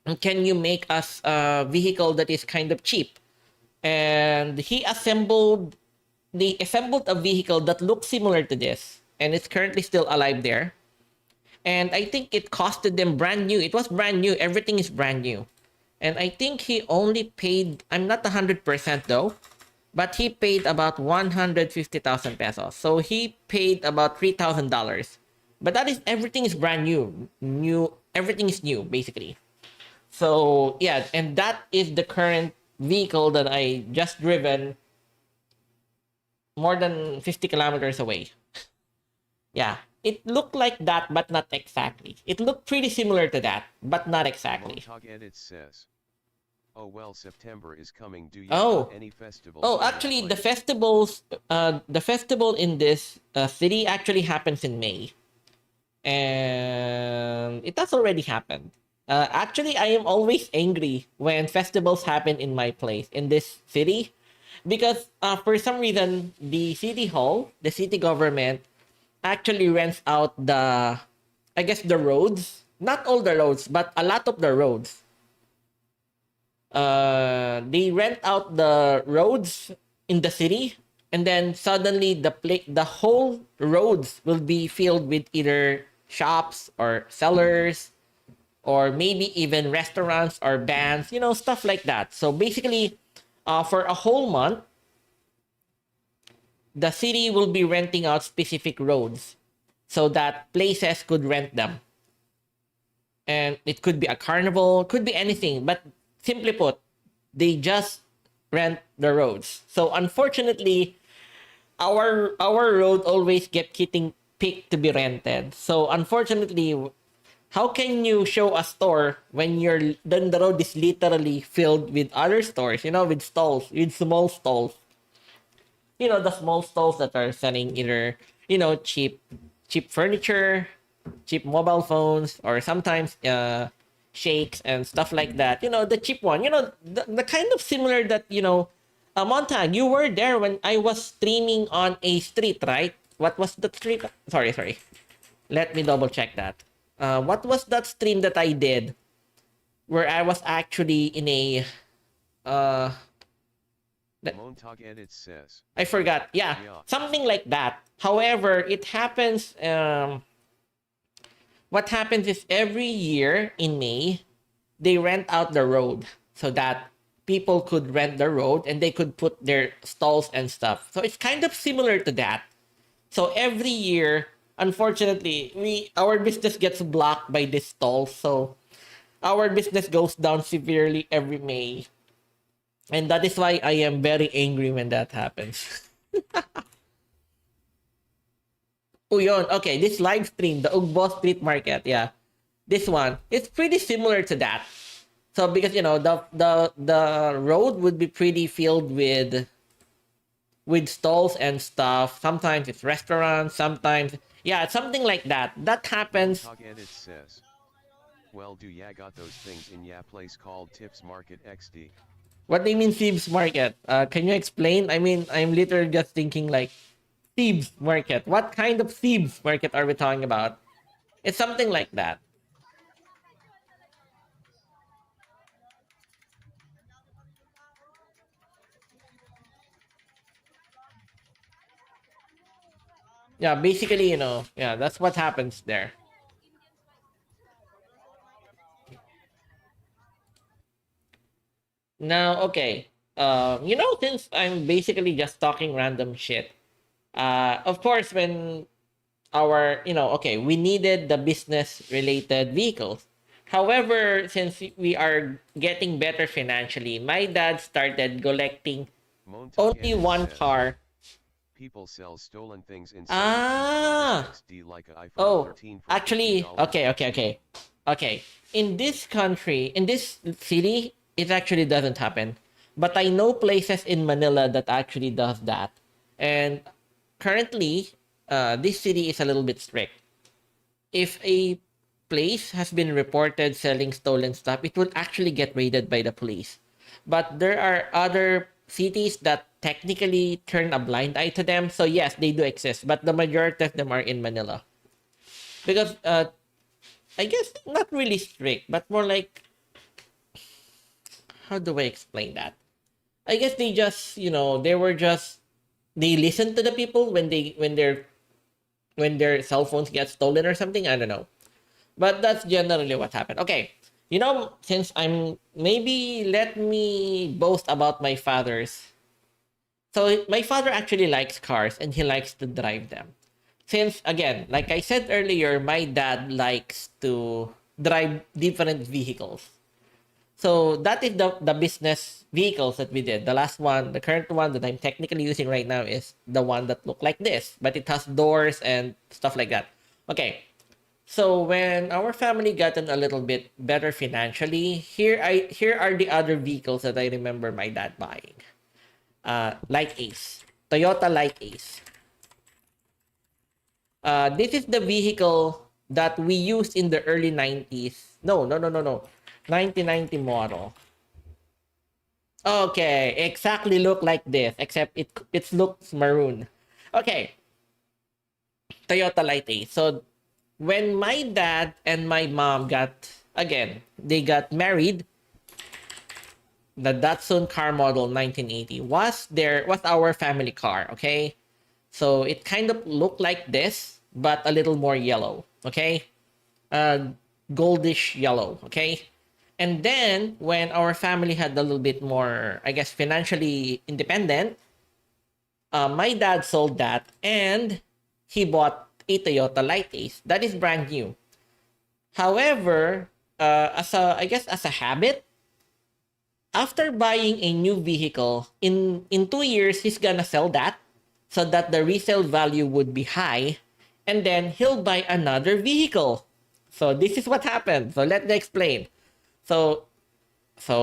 And can you make us a vehicle that is kind of cheap? And they assembled a vehicle that looked similar to this. and it's currently still alive there. And I think it costed them brand new. It was brand new. Everything is brand new. And I think he only paid, I'm not 100% though, but he paid about 150,000 pesos. So he paid about $3,000. But that is, everything is brand new. Everything is new, basically. So yeah, and that is the current vehicle that I just driven more than 50 kilometers away. Yeah, it looked like that, but not exactly. It looked pretty similar to that, but not exactly. Montag Edit says, oh well, September is coming. Do you Oh, got any festivals? oh, in your actually, place? the festival in this city actually happens in May, and it has already happened. Actually, I am always angry when festivals happen in my place, in this city, because for some reason, the city hall, the city government, actually rents out I guess, the roads. Not all the roads, but a lot of the roads. They rent out the roads in the city, and then suddenly the whole roads will be filled with either shops or sellers, or maybe even restaurants or bands, stuff like that. So basically, for a whole month, the city will be renting out specific roads so that places could rent them. And it could be a carnival, could be anything, but simply put, they just rent the roads. So unfortunately, our road always get getting picked to be rented. So unfortunately, how can you show a store when then the road is literally filled with other stores, with stalls, with small stalls, the small stalls that are selling either, cheap furniture, cheap mobile phones, or sometimes shakes and stuff like that. The cheap one, the kind of similar that, Montag, you were there when I was streaming on a street, right? What was the street? Sorry. Let me double check that. What was that stream that I did where I was actually in a uh Montag Edit says, I forgot. Yeah, yeah. something like that. However, it happens. What happens is every year in May, they rent out the road so that people could rent the road and they could put their stalls and stuff. So it's kind of similar to that. So every year, unfortunately, our business gets blocked by this stall. So our business goes down severely every May. And that is why I am very angry when that happens. Oh, yun. Okay, this live stream, the Ugbo Street Market, yeah. This one, it's pretty similar to that. So because the road would be pretty filled with stalls and stuff. Sometimes it's restaurants, sometimes it's something like that. That happens. Montag Edit says, well, do ya got those things in ya place called Tips Market XD? What do you mean Thieves Market? Can you explain? I mean, I'm literally just thinking like Thieves Market. What kind of Thieves Market are we talking about? It's something like that. Yeah, basically, that's what happens there. Now, okay. Since I'm basically just talking random shit, of course, when okay, we needed the business related vehicles. However, since we are getting better financially, my dad started collecting Montag only Edit one says, car. people sell stolen things inside Ah, XD like an iPhone oh, 13 for actually, $50. okay. In this country, in this city, it actually doesn't happen. But I know places in Manila that actually does that. And currently, this city is a little bit strict. If a place has been reported selling stolen stuff, it will actually get raided by the police. But there are other cities that technically turn a blind eye to them. So yes, they do exist, but the majority of them are in Manila. Because I guess not really strict, but more like, how do I explain that? I guess they just, they were just, they listen to the people when they're when their cell phones get stolen or something. I don't know. But that's generally what happened. Okay. You know, since maybe let me boast about my father's. So my father actually likes cars and he likes to drive them. Since, again, like I said earlier, my dad likes to drive different vehicles. So that is the business vehicles that we did. The last one, the current one that I'm technically using right now is the one that look like this, but it has doors and stuff like that. Okay. So when our family gotten a little bit better financially, here are the other vehicles that I remember my dad buying. Light Ace. Toyota Light Ace. This is the vehicle that we used in the early 90s. No. 1990 model. Okay, exactly look like this, except it looks maroon. Okay, Toyota Light Ace. So when my dad and my mom they got married, the Datsun car model 1980 was our family car, okay? So it kind of looked like this, but a little more yellow, okay? Goldish yellow, okay? And then when our family had a little bit more, I guess, financially independent, my dad sold that and he bought a Toyota Light Ace that is brand new. However, as a habit, after buying a new vehicle, in 2 years he's gonna sell that so that the resale value would be high, and then he'll buy another vehicle. So this is what happened. So let me explain. So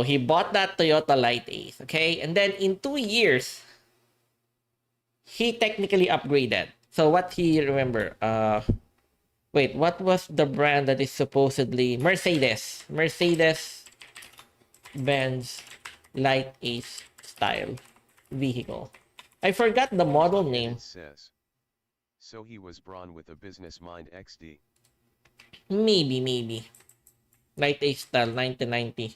he bought that Toyota Light Ace, okay? And then in 2 years, he technically upgraded. So what he remember? Wait, what was the brand that is supposedly Mercedes? Mercedes-Benz Light Ace style vehicle. I forgot the model And name. it says, so he was brawn with a business mind XD. Maybe. Light Ace style 1990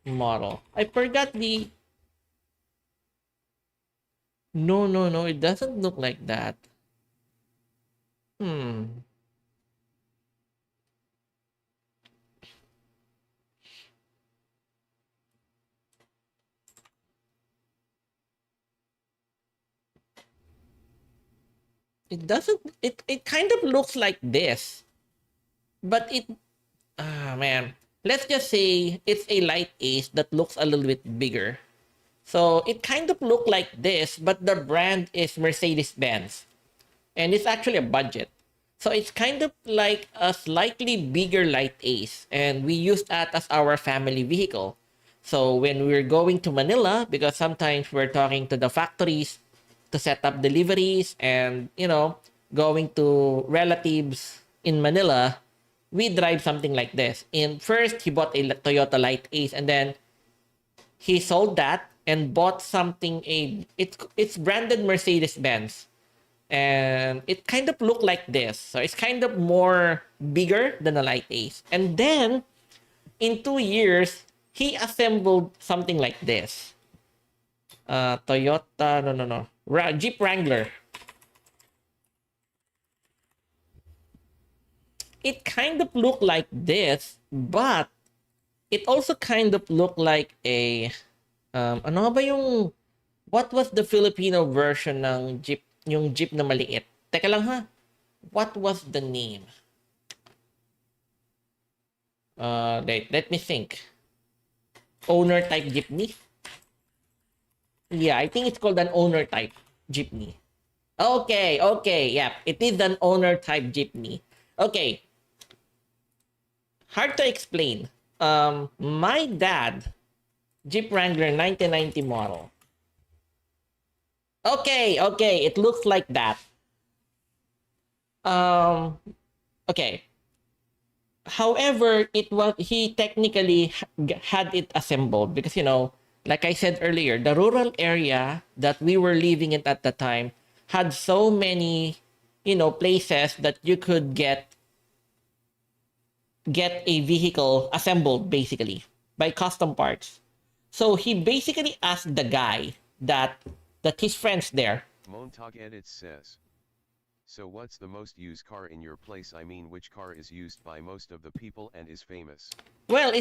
model. I forgot the... No. It doesn't look like that. It doesn't... It kind of looks like this. But it... Ah, man. Let's just say it's a Light Ace that looks a little bit bigger. So it kind of looked like this, but the brand is Mercedes-Benz. And it's actually a budget. So it's kind of like a slightly bigger Light Ace. And we use that as our family vehicle. So when we're going to Manila, because sometimes we're talking to the factories to set up deliveries and, going to relatives in Manila, we drive something like this. And first, he bought a Toyota Light Ace and then he sold that and bought it's branded Mercedes-Benz. And it kind of looked like this. So it's kind of more bigger than a Light Ace. And then in 2 years, he assembled something like this. Toyota, no. Jeep Wrangler. It kind of looked like this, but it also kind of looked like ano ba yung, what was the Filipino version ng Jeep, yung Jeep na maliit? Teka lang ha. What was the name? Let me think. Owner type jeepney? Yeah, I think it's called an owner type jeepney. Okay, yeah. It is an owner type jeepney. Okay. Hard to explain. My dad, Jeep Wrangler 1990 model. Okay, it looks like that. Okay. However, he technically had it assembled because, like I said earlier, the rural area that we were living in at the time had so many, places that you could get a vehicle assembled basically by custom parts. So he basically asked the guy that his friends there. Montag edit says, So what's the most used car in your place? I mean, which car is used by most of the people and is famous? Well,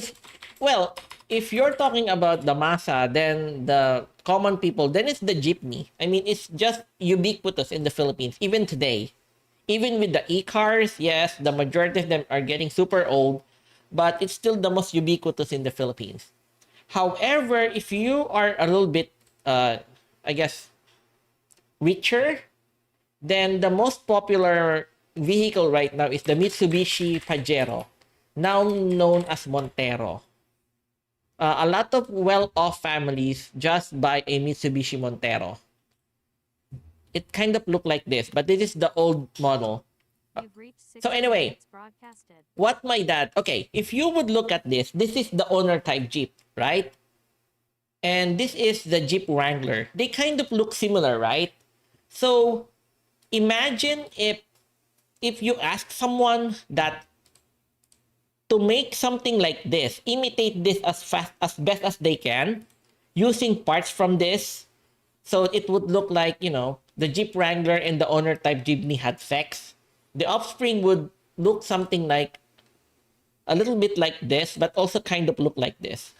if you're talking about the masa, then the common people, then it's the jeepney. I mean, it's just ubiquitous in the Philippines, even today. Even with the e-cars, yes, the majority of them are getting super old, but it's still the most ubiquitous in the Philippines. However, if you are a little bit, I guess, richer, then the most popular vehicle right now is the Mitsubishi Pajero, now known as Montero. A lot of well-off families just buy a Mitsubishi Montero. It kind of look like this, but this is the old model. You've reached So 60 anyway, minutes broadcasted. what my dad, okay, if you would look at this is the owner type Jeep, right? And this is the Jeep Wrangler. They kind of look similar, right? So imagine if you ask someone that to make something like this, imitate this as best as they can, using parts from this, so it would look like, the Jeep Wrangler and the owner type jeepney had sex. The offspring would look something like a little bit like this, but also kind of look like this.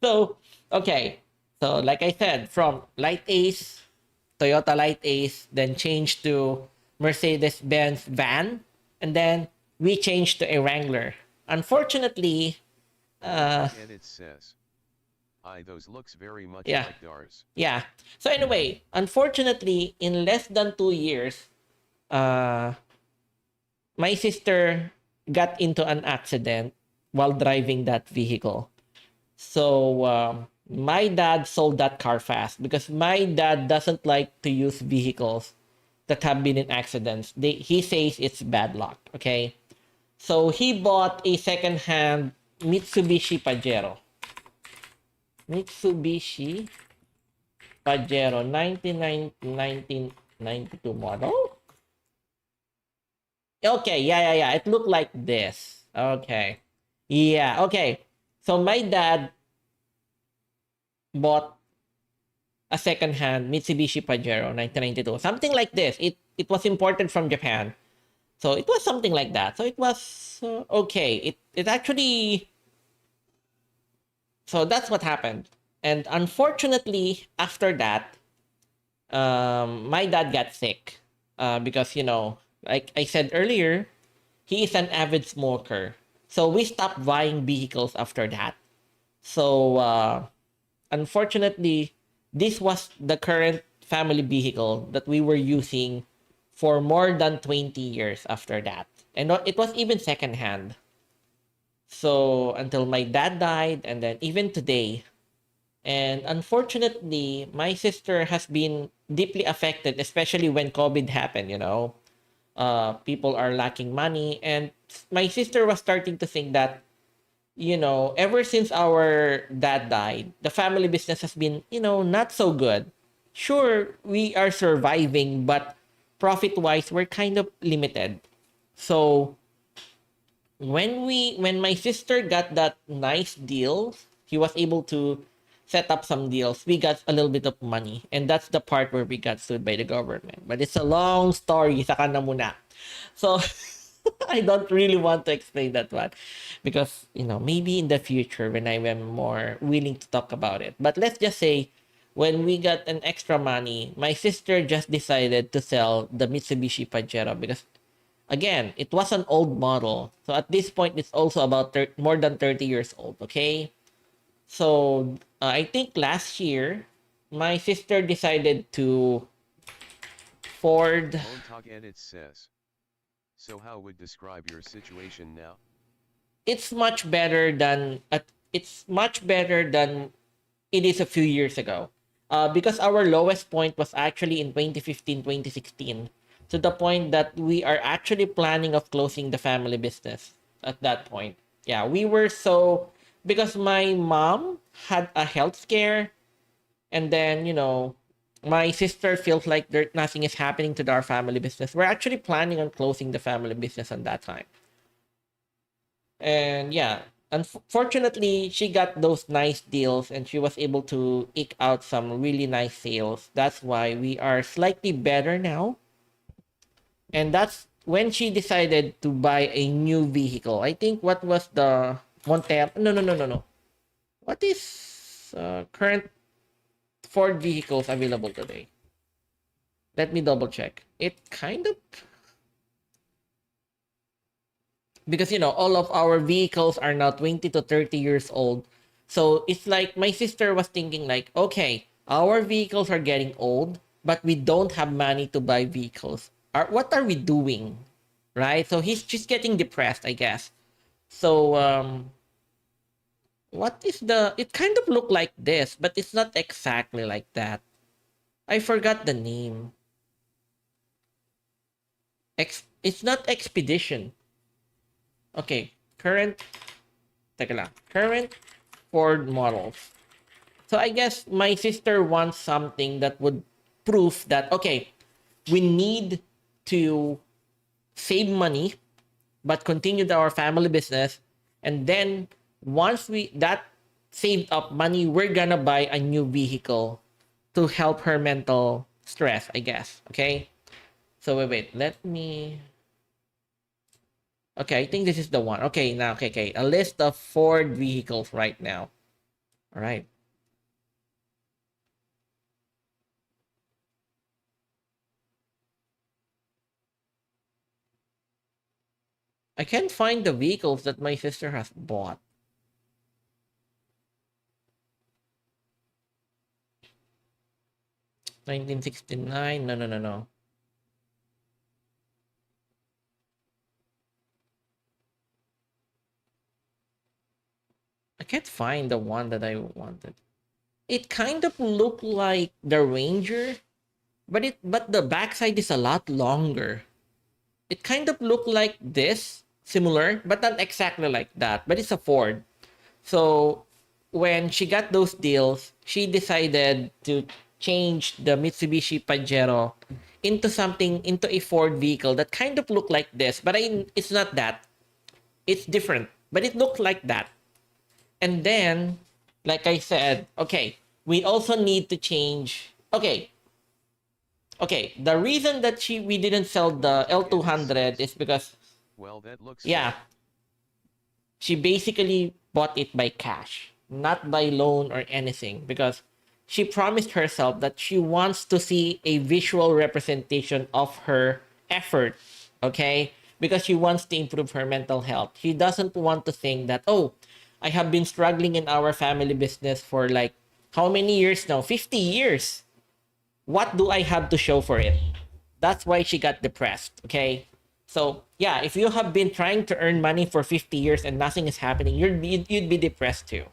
So, okay. So, like I said, from Light Ace, Toyota Light Ace, then changed to Mercedes-Benz van, and then we changed to a Wrangler. Unfortunately, And it says, those looks very much yeah. like ours. Yeah. So anyway, unfortunately, in less than 2 years, my sister got into an accident while driving that vehicle. So my dad sold that car fast because my dad doesn't like to use vehicles that have been in accidents. He says it's bad luck. Okay. So he bought a second-hand Mitsubishi Pajero. Mitsubishi Pajero 1992 model. Okay, yeah. It looked like this. Okay. Yeah, okay. So my dad bought a second-hand Mitsubishi Pajero 1992. Something like this. It was imported from Japan. So it was something like that. So it was okay. It actually, so that's what happened. And unfortunately, after that, my dad got sick because, like I said earlier, he is an avid smoker. So we stopped buying vehicles after that. So unfortunately, this was the current family vehicle that we were using for more than 20 years after that. And it was even secondhand. So until my dad died, and then even today. And unfortunately, my sister has been deeply affected, especially when COVID happened, people are lacking money. And my sister was starting to think that, ever since our dad died, the family business has been, not so good. Sure, we are surviving, but profit-wise, we're kind of limited. So when my sister got that nice deal, he was able to set up some deals. We got a little bit of money, and that's the part where we got sued by the government. But it's a long story. Saka na muna. So I don't really want to explain that one because maybe in the future when I am more willing to talk about it. But let's just say when we got an extra money, my sister just decided to sell the Mitsubishi Pajero because again, it was an old model. So at this point, it's also about more than 30 years old, okay? So I think last year, my sister decided to Ford. On talk and it says, so how would describe your situation now? It's much better than it is a few years ago. Because our lowest point was actually in 2015, 2016, to the point that we are actually planning of closing the family business at that point. Yeah, we were so, because my mom had a health scare, and then, my sister feels like nothing is happening to our family business. We're actually planning on closing the family business at that time. And yeah, unfortunately, she got those nice deals and she was able to eke out some really nice sales. That's why we are slightly better now. And that's when she decided to buy a new vehicle. I think what was the Montero? No. What is current Ford vehicles available today? Let me double check. It kind of, because all of our vehicles are now 20 to 30 years old. So it's like my sister was thinking like, okay, our vehicles are getting old, but we don't have money to buy vehicles. What are we doing? Right? So she's getting depressed, I guess. So what is it kind of look like this, but it's not exactly like that. I forgot the name. It's not Expedition. Okay, teka lang. Current Ford models. So I guess my sister wants something that would prove that, okay, we need to save money but continue our family business, and then once we that saved up money, we're gonna buy a new vehicle to help her mental stress, I guess. Okay, so wait, let me, okay, I think this is the one. Okay, now, okay, a list of Ford vehicles right now. All right. I can't find the vehicles that my sister has bought. 1969. No. I can't find the one that I wanted. It kind of looked like the Ranger, but the backside is a lot longer. It kind of looked like this, similar, but not exactly like that. But it's a Ford. So when she got those deals, she decided to change the Mitsubishi Pajero into a Ford vehicle that kind of looked like this, but it's not that. It's different, but it looked like that. And then, like I said, okay, we also need to change. Okay. The reason that we didn't sell the And it L200 says, is because, well, that looks yeah, good. she basically bought it by cash, not by loan or anything, because she promised herself that she wants to see a visual representation of her effort, okay? Because she wants to improve her mental health. She doesn't want to think that, oh, I have been struggling in our family business for like how many years now? 50 years. What do I have to show for it? That's why she got depressed, okay? So, yeah, if you have been trying to earn money for 50 years and nothing is happening, you'd be depressed too.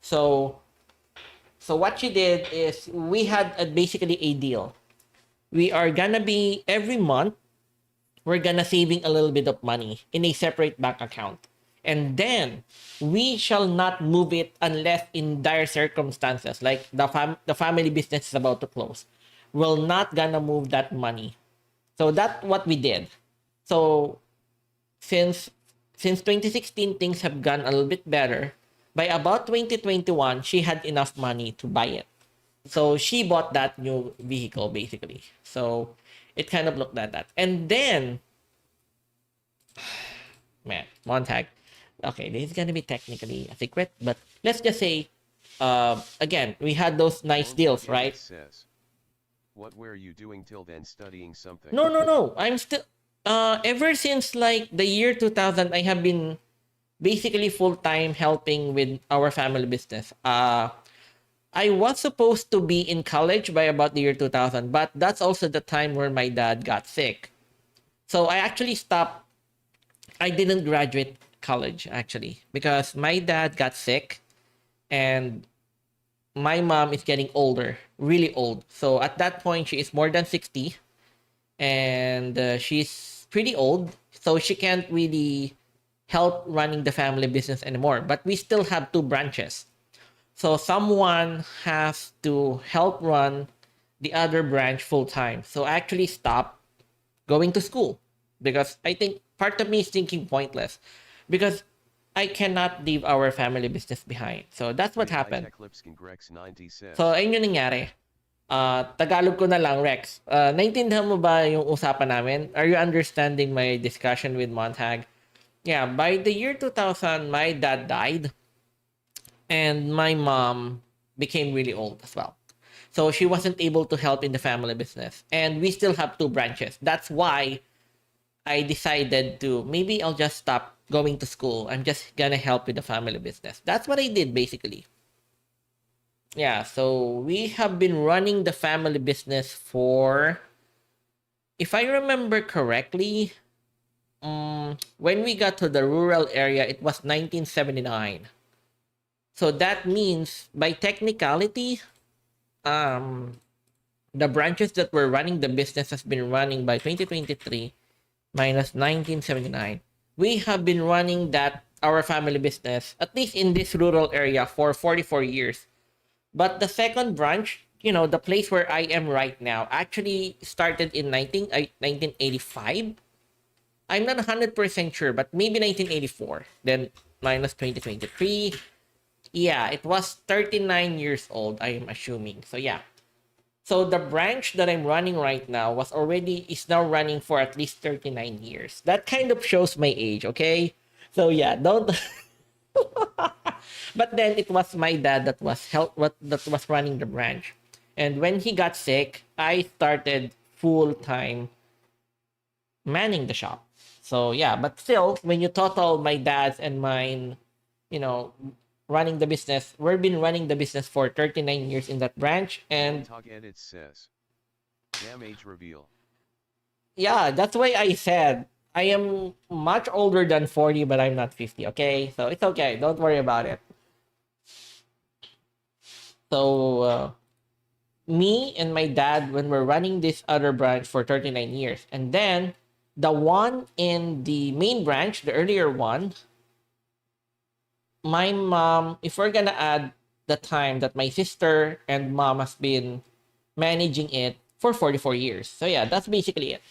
So, what she did is we had basically a deal. We are gonna be every month we're gonna saving a little bit of money in a separate bank account. And then we shall not move it unless in dire circumstances, like the family business is about to close. We're not gonna move that money. So that's what we did. So since 2016 things have gone a little bit better. By about 2021, she had enough money to buy it. So she bought that new vehicle basically. So it kind of looked like that. And then, man, Montag. Okay, this is gonna be technically a secret, but let's just say, again, we had those nice Don't deals, forget it right? says. What were you doing till then, studying something? No. I'm still, ever since like the year 2000, I have been basically full time helping with our family business. I was supposed to be in college by about the year 2000, but that's also the time where my dad got sick. So I actually stopped. I didn't graduate college actually because my dad got sick and my mom is getting older, really old. So at that point, she is more than 60 and she's pretty old. So she can't really help running the family business anymore. But we still have two branches. So someone has to help run the other branch full time. So I actually stopped going to school because I think part of me is thinking pointless because I cannot leave our family business behind. So that's what Hey, happened. High-Tech Lipskin Grex 90 So says. ayun yung nangyari. Tagalog ko na lang, Rex. Naintindihan mo ba yung usapan namin? Are you understanding my discussion with Montag? Yeah, by the year 2000, my dad died and my mom became really old as well. So she wasn't able to help in the family business. And we still have two branches. That's why I decided to maybe I'll just stop going to school. I'm just gonna help with the family business. That's what I did basically. Yeah, so we have been running the family business for, if I remember correctly, when we got to the rural area, it was 1979. So that means by technicality, the branches that were running the business has been running by 2023 minus 1979. We have been running that our family business, at least in this rural area, for 44 years. But the second branch, the place where I am right now, actually started in 1985. I'm not 100% sure, but maybe 1984. Then minus 2023. Yeah, it was 39 years old, I am assuming. So yeah. So the branch that I'm running right now is now running for at least 39 years. That kind of shows my age, okay? So yeah, don't but then it was my dad that was running the branch. And when he got sick, I started full time manning the shop. So yeah, but still, when you total my dad's and mine, you know, running the business, we've been running the business for 39 years in that branch. And Talk edit says. Damn age reveal. yeah, that's why I said I am much older than 40, but I'm not 50, okay? So it's okay. Don't worry about it. So, me and my dad, when we're running this other branch for 39 years, and then the one in the main branch, the earlier one, my mom, if we're gonna add the time that my sister and mom has been managing it for 44 years. So yeah, that's basically it.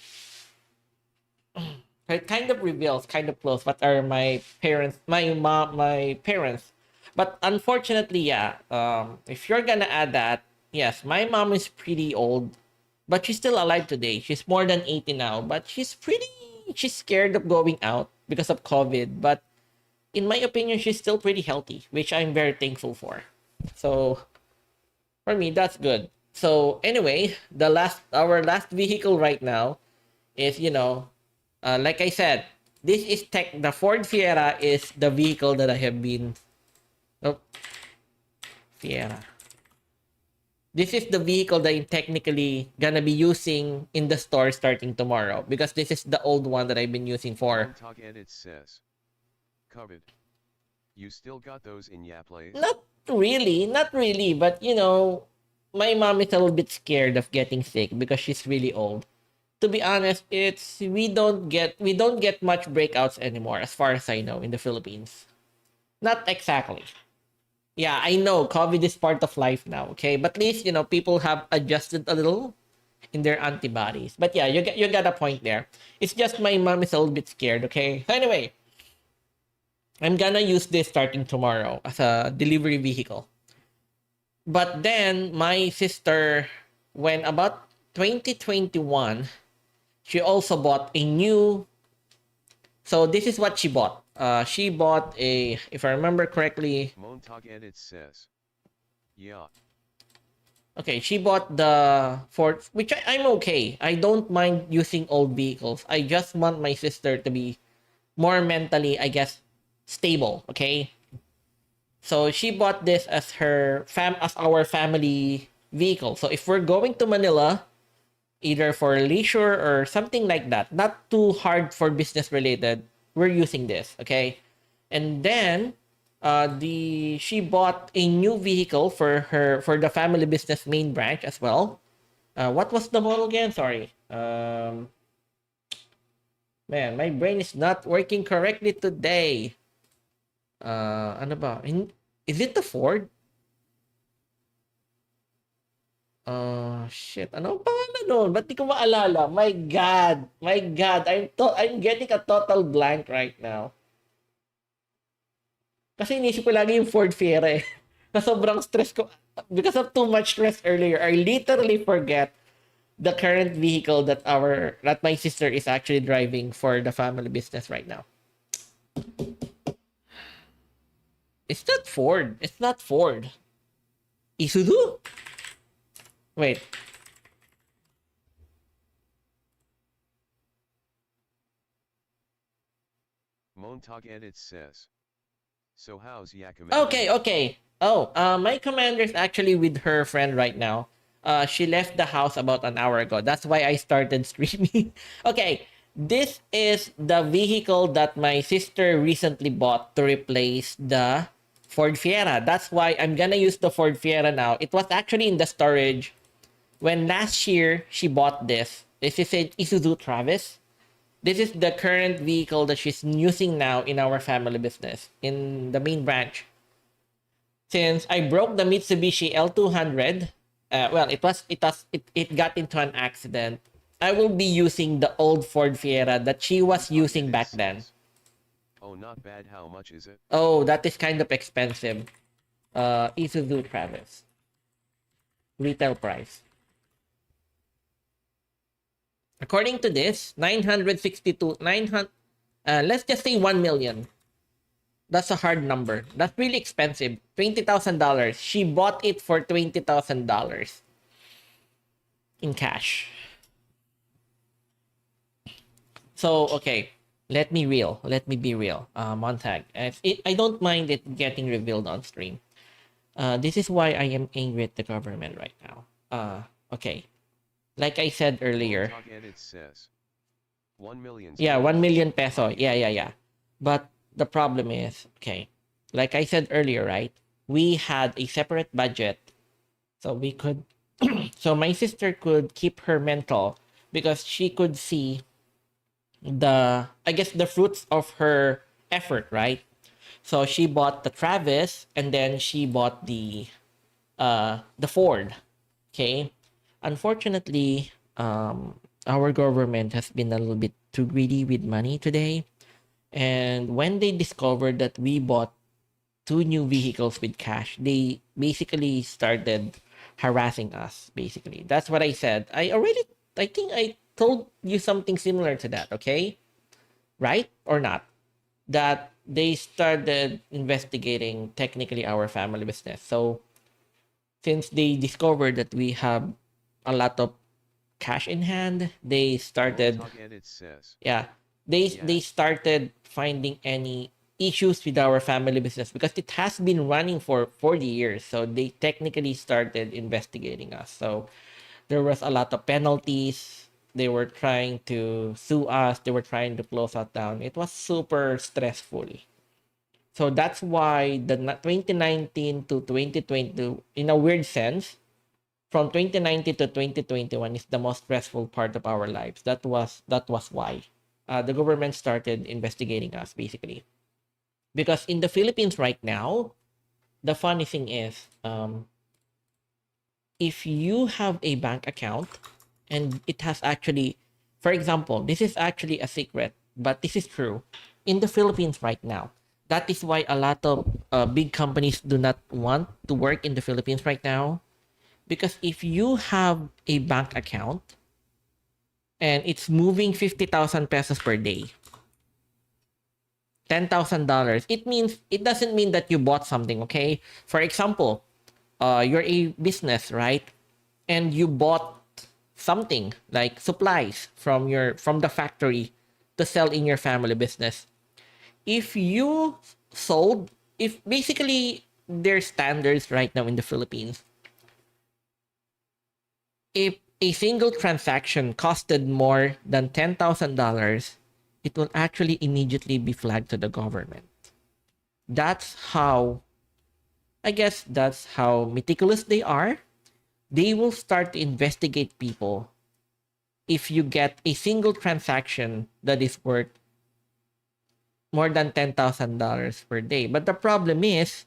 It kind of reveals kind of close what are my parents, my mom, my parents. But unfortunately, yeah, if you're gonna add that, yes, my mom is pretty old, but she's still alive today. She's more than 80 now, but she's scared of going out because of COVID. But in my opinion, she's still pretty healthy, which I'm very thankful for. So for me, that's good. So anyway, our last vehicle right now is, like I said, the Ford Fiera is the vehicle that I have been. Oh, Fiera. This is the vehicle that I'm technically gonna be using in the store starting tomorrow because this is the old one that I've been using for. Talk edit says. COVID. You still got those in ya place? Not really, but my mom is a little bit scared of getting sick because she's really old. To be honest, we don't get much breakouts anymore as far as I know in the Philippines. Not exactly. Yeah, I know COVID is part of life now, okay? But at least, people have adjusted a little in their antibodies. But yeah, you got a point there. It's just my mom is a little bit scared, okay? So anyway, I'm gonna use this starting tomorrow as a delivery vehicle. But then my sister, when about 2021, she also bought a new. So this is what she bought. She bought if I remember correctly. Montag edit says. Yeah. Okay, she bought the Ford, which I'm okay. I don't mind using old vehicles. I just want my sister to be more mentally, I guess, stable. Okay, so she bought this as our family vehicle. So if we're going to Manila, either for leisure or something like that, not too hard for business related, we're using this, okay? And then she bought a new vehicle for the family business main branch as well. What was the model again? Sorry. Man, my brain is not working correctly today. Ano ba? Is it the Ford? Shit. Ano ang pangalan nun? Ba't di ko maalala? My God. My God. I'm getting a total blank right now. Kasi inisip ko lagi yung Ford Fiera eh. Na sobrang stress ko, because of too much stress earlier, I literally forget the current vehicle that my sister is actually driving for the family business right now. It's not Ford. It's not Ford. Isuzu? Wait. Montag edit says. So how's ya Okay, commander? okay. Oh, my commander is actually with her friend right now. She left the house about an hour ago. That's why I started streaming. Okay, this is the vehicle that my sister recently bought to replace the Ford Fiera. That's why I'm gonna use the Ford Fiera now. It was actually in the storage when last year she bought this. This is a Isuzu Travis. This is the current vehicle that she's using now in our family business in the main branch. Since I broke the Mitsubishi L200, it got into an accident. I will be using the old Ford Fiera that she was Montag using edit back then. says. Oh, not bad. How much is it? Oh, that is kind of expensive. Isuzu Travis. Retail price. According to this, 900, let's just say 1 million. That's a hard number. That's really expensive. $20,000. She bought it for $20,000 in cash. So, okay. Let me be real. Montag. I don't mind it getting revealed on stream. This is why I am angry at the government right now. Okay. Like I said earlier. Montag edit says. 1 million Yeah, still 1 a lot. million peso. Mind Yeah, you. yeah, yeah. But the problem is, okay. Like I said earlier, right? We had a separate budget. So we could so my sister could keep her mental because she could see the fruits of her effort, right? So she bought the Travis and then she bought the Ford. Okay. Unfortunately, our government has been a little bit too greedy with money today. And when they discovered that we bought two new vehicles with cash, they basically started harassing us. Basically, that's what I said. I think I told you something similar to that. Okay, right or not? That they started investigating technically our family business. So since they discovered that we have a lot of cash in hand, they started Montag edit says. yeah Yeah. they started finding any issues with our family business because it has been running for 40 years, so they technically started investigating us. So there was a lot of penalties. They were trying to sue us, they were trying to close us down. It was super stressful. So that's why 2019 to 2020, in a weird sense, from 2019 to 2021 is the most stressful part of our lives. That was why the government started investigating us basically. Because in the Philippines right now, the funny thing is, if you have a bank account and it has actually, for example, this is actually a secret, but this is true. In the Philippines right now, that is why a lot of big companies do not want to work in the Philippines right now. Because if you have a bank account and it's moving 50,000 pesos per day, $10,000, it doesn't mean that you bought something, okay? For example, you're a business, right? And you bought something like supplies from the factory to sell in your family business. If you sold, if basically there's standards right now in the Philippines, if a single transaction costed more than $10,000, it will actually immediately be flagged to the government. That's how, I guess, that's how meticulous they are. They will start to investigate people if you get a single transaction that is worth more than $10,000 per day. But the problem is,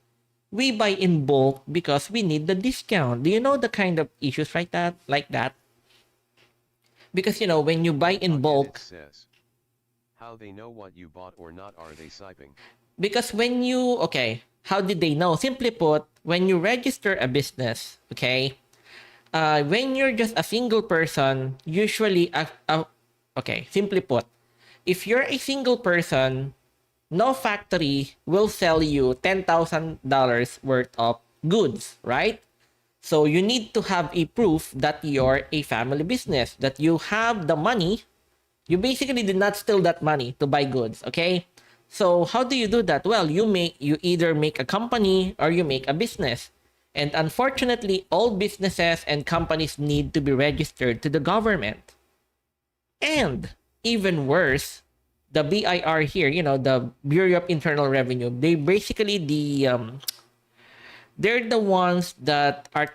we buy in bulk because we need the discount. Do you know the kind of issues like that? Because when you buy in Montag edit bulk, says. How they know what you bought or not, are they siping? Because when you, okay, how did they know? Simply put, when you register a business, okay, when you're just a single person, usually, okay, simply put, if you're a single person, no factory will sell you $10,000 worth of goods, right? So you need to have a proof that you're a family business, that you have the money. You basically did not steal that money to buy goods, okay? So how do you do that? Well, you either make a company or you make a business. And unfortunately, all businesses and companies need to be registered to the government. And even worse, the BIR here, the Bureau of Internal Revenue, they're the ones that are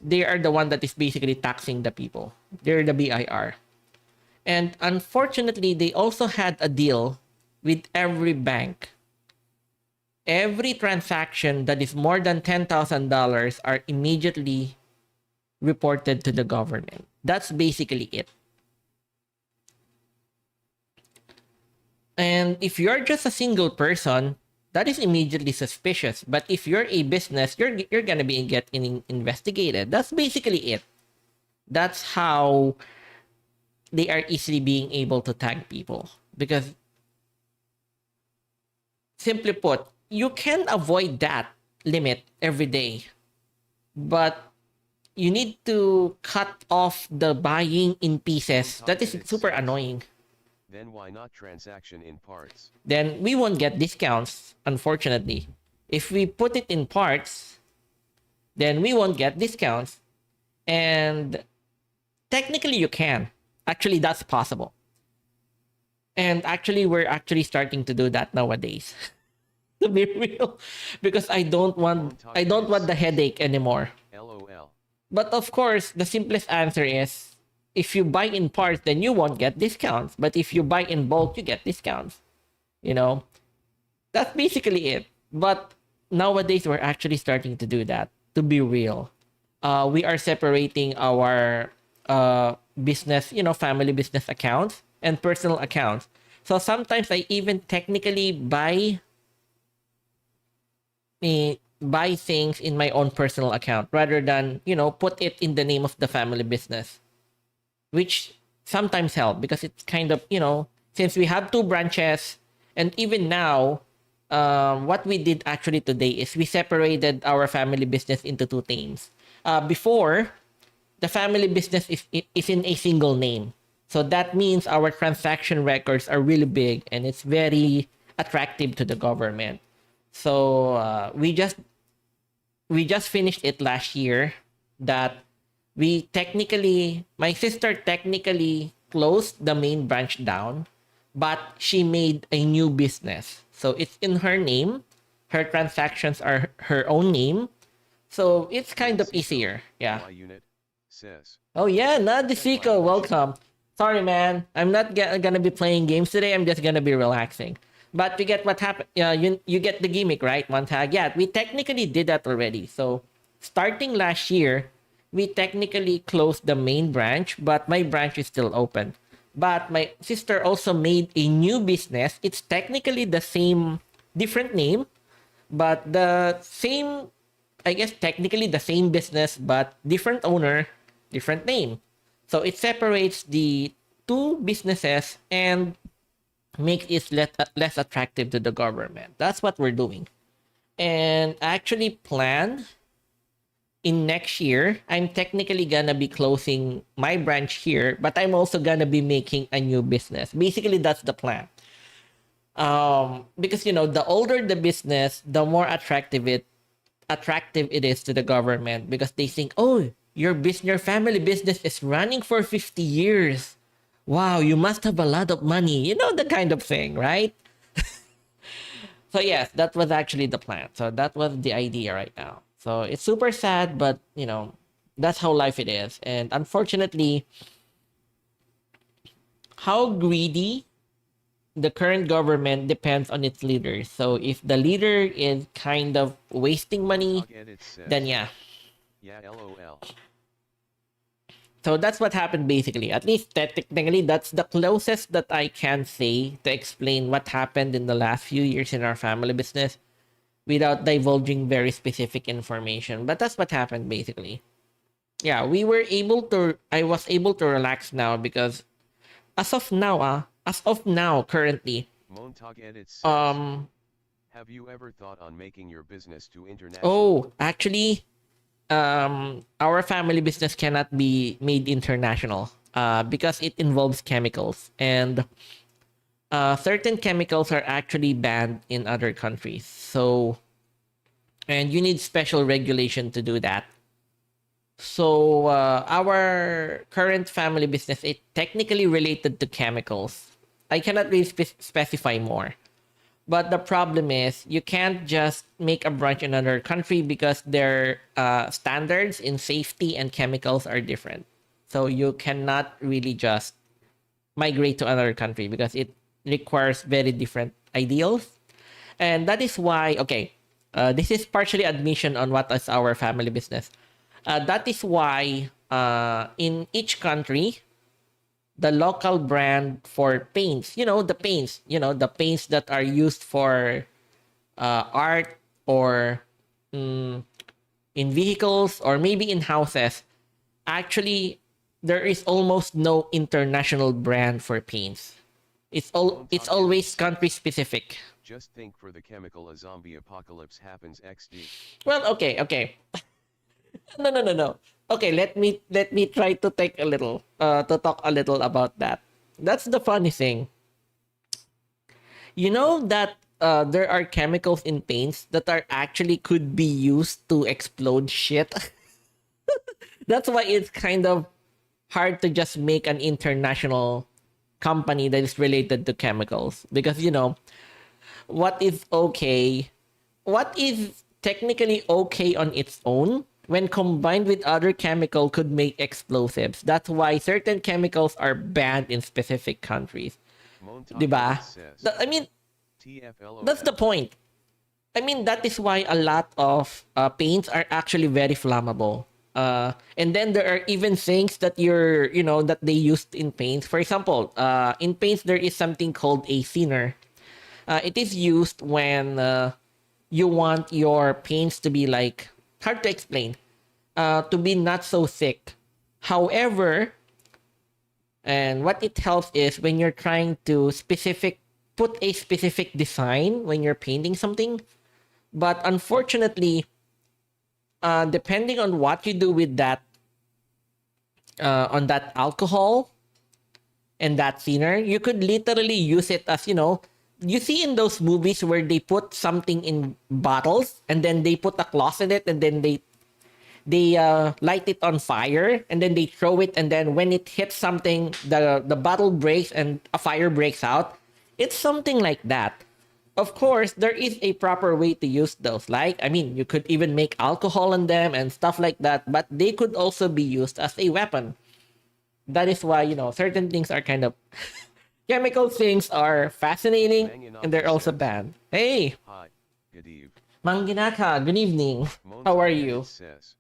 they are the one that is basically taxing the people. They're the BIR. And unfortunately, they also had a deal with every bank. Every transaction that is more than $10,000 are immediately reported to the government. That's basically it. And if you're just a single person, that is immediately suspicious. But if you're a business, you're gonna be getting investigated. That's basically it. That's how they are easily being able to tag people. Because simply put, you can avoid that limit every day. But you need to cut off the buying in pieces. That is super annoying. Then why not transaction in parts? Then we won't get discounts, unfortunately. If we put it in parts, then we won't get discounts. And technically you can. Actually, that's possible. And actually, we're actually starting to do that nowadays. To be real. Because I don't want the headache anymore. LOL. But of course, the simplest answer is if you buy in parts, then you won't get discounts. But if you buy in bulk, you get discounts. That's basically it. But nowadays, we're actually starting to do that, to be real. We are separating our business, family business accounts and personal accounts. So sometimes I even technically buy things in my own personal account rather than, put it in the name of the family business, which sometimes help because it's kind of, since we have two branches and even now, what we did actually today is we separated our family business into two names. Before, the family business is in a single name. So that means our transaction records are really big and it's very attractive to the government. So we just finished it last year that my sister technically closed the main branch down, but she made a new business. So it's in her name. Her transactions are her own name. So it's kind of easier. Yeah. Unit says. Oh yeah, Nadisico, welcome. Sorry, man. I'm not gonna be playing games today. I'm just gonna be relaxing. But you get what happened. You get the gimmick, right? One tag. Yeah, we technically did that already. So starting last year, we technically closed the main branch, but my branch is still open. But my sister also made a new business. It's technically the same, different name, but the same, I guess technically the same business, but different owner, different name. So it separates the two businesses and makes it less attractive to the government. That's what we're doing. And I actually plan in next year, I'm technically gonna be closing my branch here, but I'm also gonna be making a new business. Basically, that's the plan. Because the older the business, the more attractive it is to the government because they think, oh, your family business is running for 50 years. Wow, you must have a lot of money. The kind of thing, right? So yes, that was actually the plan. So that was the idea right now. So it's super sad, but that's how life it is. And unfortunately, how greedy the current government depends on its leaders. So if the leader is kind of wasting money, then yeah. Yeah, LOL. So that's what happened basically. At least technically, that's the closest that I can say to explain what happened in the last few years in our family business without divulging very specific information. But that's what happened basically. Yeah, I was able to relax now because as of now, currently, Montag Edit says, um, have you ever thought on making your business to international? oh, actually, our family business cannot be made international because it involves chemicals, and certain chemicals are actually banned in other countries. So, and you need special regulation to do that. So, our current family business is technically related to chemicals. I cannot really specify more. But the problem is you can't just make a branch in another country because their standards in safety and chemicals are different. So you cannot really just migrate to another country because it requires very different ideals. And that is why, okay, this is partially admission on what is our family business. That is why in each country, the local brand for paints, the paints that are used for art or in vehicles or maybe in houses, actually, there is almost no international brand for paints. It's Montag Edit always says, country specific. just think for the chemical a zombie apocalypse happens XD. Well, okay. No. Okay, let me try to take a little to talk a little about that. That's the funny thing. You know that there are chemicals in paints that are actually could be used to explode shit. That's why it's kind of hard to just make an international company that is related to chemicals because what is okay, what is technically okay on its own when combined with other chemical could make explosives. That's why certain chemicals are banned in specific countries. Montag Diba? Edit says, I mean, that's the TFLOL. point. I mean, that is why a lot of paints are actually very flammable. And then there are even things that that they used in paints. For example, in paints, there is something called a thinner. It is used when you want your paints to be like, hard to explain, to be not so thick. However, and what it helps is when you're trying to put a specific design when you're painting something. But unfortunately, depending on what you do with that, on that alcohol and that thinner, you could literally use it as, you see in those movies where they put something in bottles and then they put a cloth in it and then they light it on fire and then they throw it, and then when it hits something, the bottle breaks and a fire breaks out. It's something like that. Of course, there is a proper way to use those. Like, I mean, you could even make alcohol in them and stuff like that, but they could also be used as a weapon. That is why, certain things are kind of chemical things are fascinating and they're Manginaki also says, band. Hey, hi, good eve. Manginaka, good evening. How are Montag you? Edit says,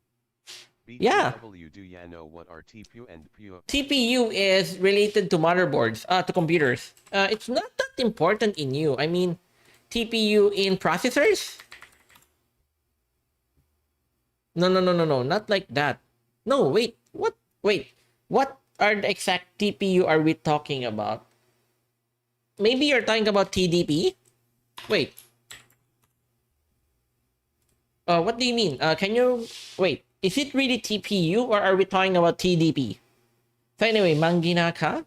Yeah, BTW, do ya know what are TPU and PU? CPU is related to motherboards, to computers. It's not that important in you. I mean, TPU in processors? No, not like that. No, wait, what? Wait, what are the exact TPU are we talking about? Maybe you're talking about TDP? Wait, what do you mean? Can you wait? Is it really TPU or are we talking about TDP? So anyway, Manginaka,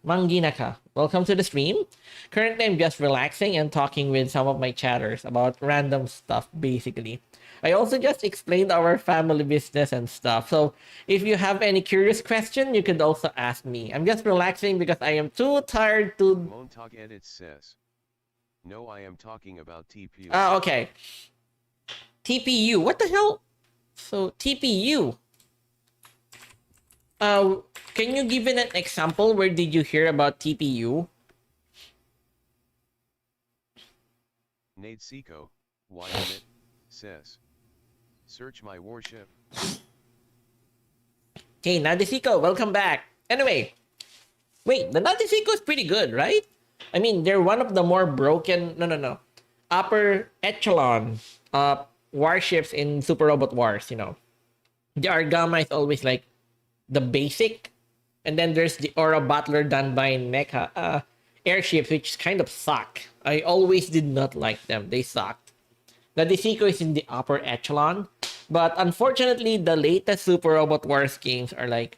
welcome to the stream. Currently, I'm just relaxing and talking with some of my chatters about random stuff, basically. I also just explained our family business and stuff. So if you have any curious question, you could also ask me. I'm just relaxing because I am too tired to... Montag Edit says, no, I am talking about TPU. Okay. TPU. What the hell? So TPU. Uh, can you give it an example? Where did you hear about TPU? Nate Seco, Wyatt, says, search my warship. Hey, Nadesico, welcome back. Anyway, wait, the Nadesico is pretty good, right? I mean, they're one of the more broken, no, upper echelon warships in Super Robot Wars, you know. The Argama is always like the basic, and then there's the Aura Battler done by Mecha airships, which kind of suck. I always did not like them. They sucked. The Desico is in the upper echelon, but unfortunately, the latest Super Robot Wars games are like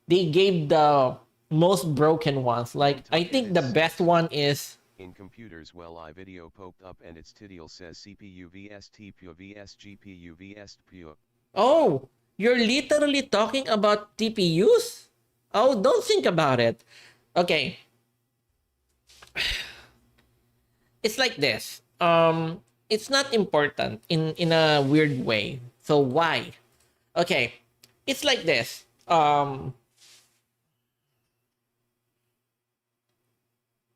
they gave the most broken ones. Like I think the best one is In computers, well, I video poked up and its title says CPU vs TPU vs GPU vs PU. oh, you're literally talking about TPUs? Oh, don't think about it. Okay, it's like this. It's not important in a weird way. So why? Okay, it's like this.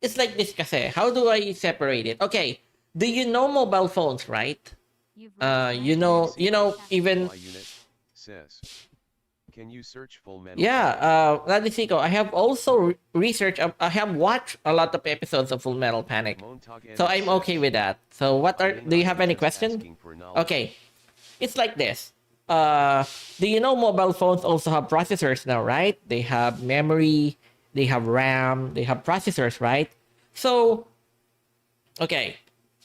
It's like this kasi. How do I separate it? Okay, do you know mobile phones, right? You've You know, even Y unit says. Can you search Full Metal? yeah, Ladisico, I have also researched, I have watched a lot of episodes of Full Metal Panic. Montag So I'm says, okay with that. So what are, do you have any just question? asking for knowledge. Okay, it's like this. Do you know mobile phones also have processors now, right? They have memory, they have RAM, they have processors, right? So, okay,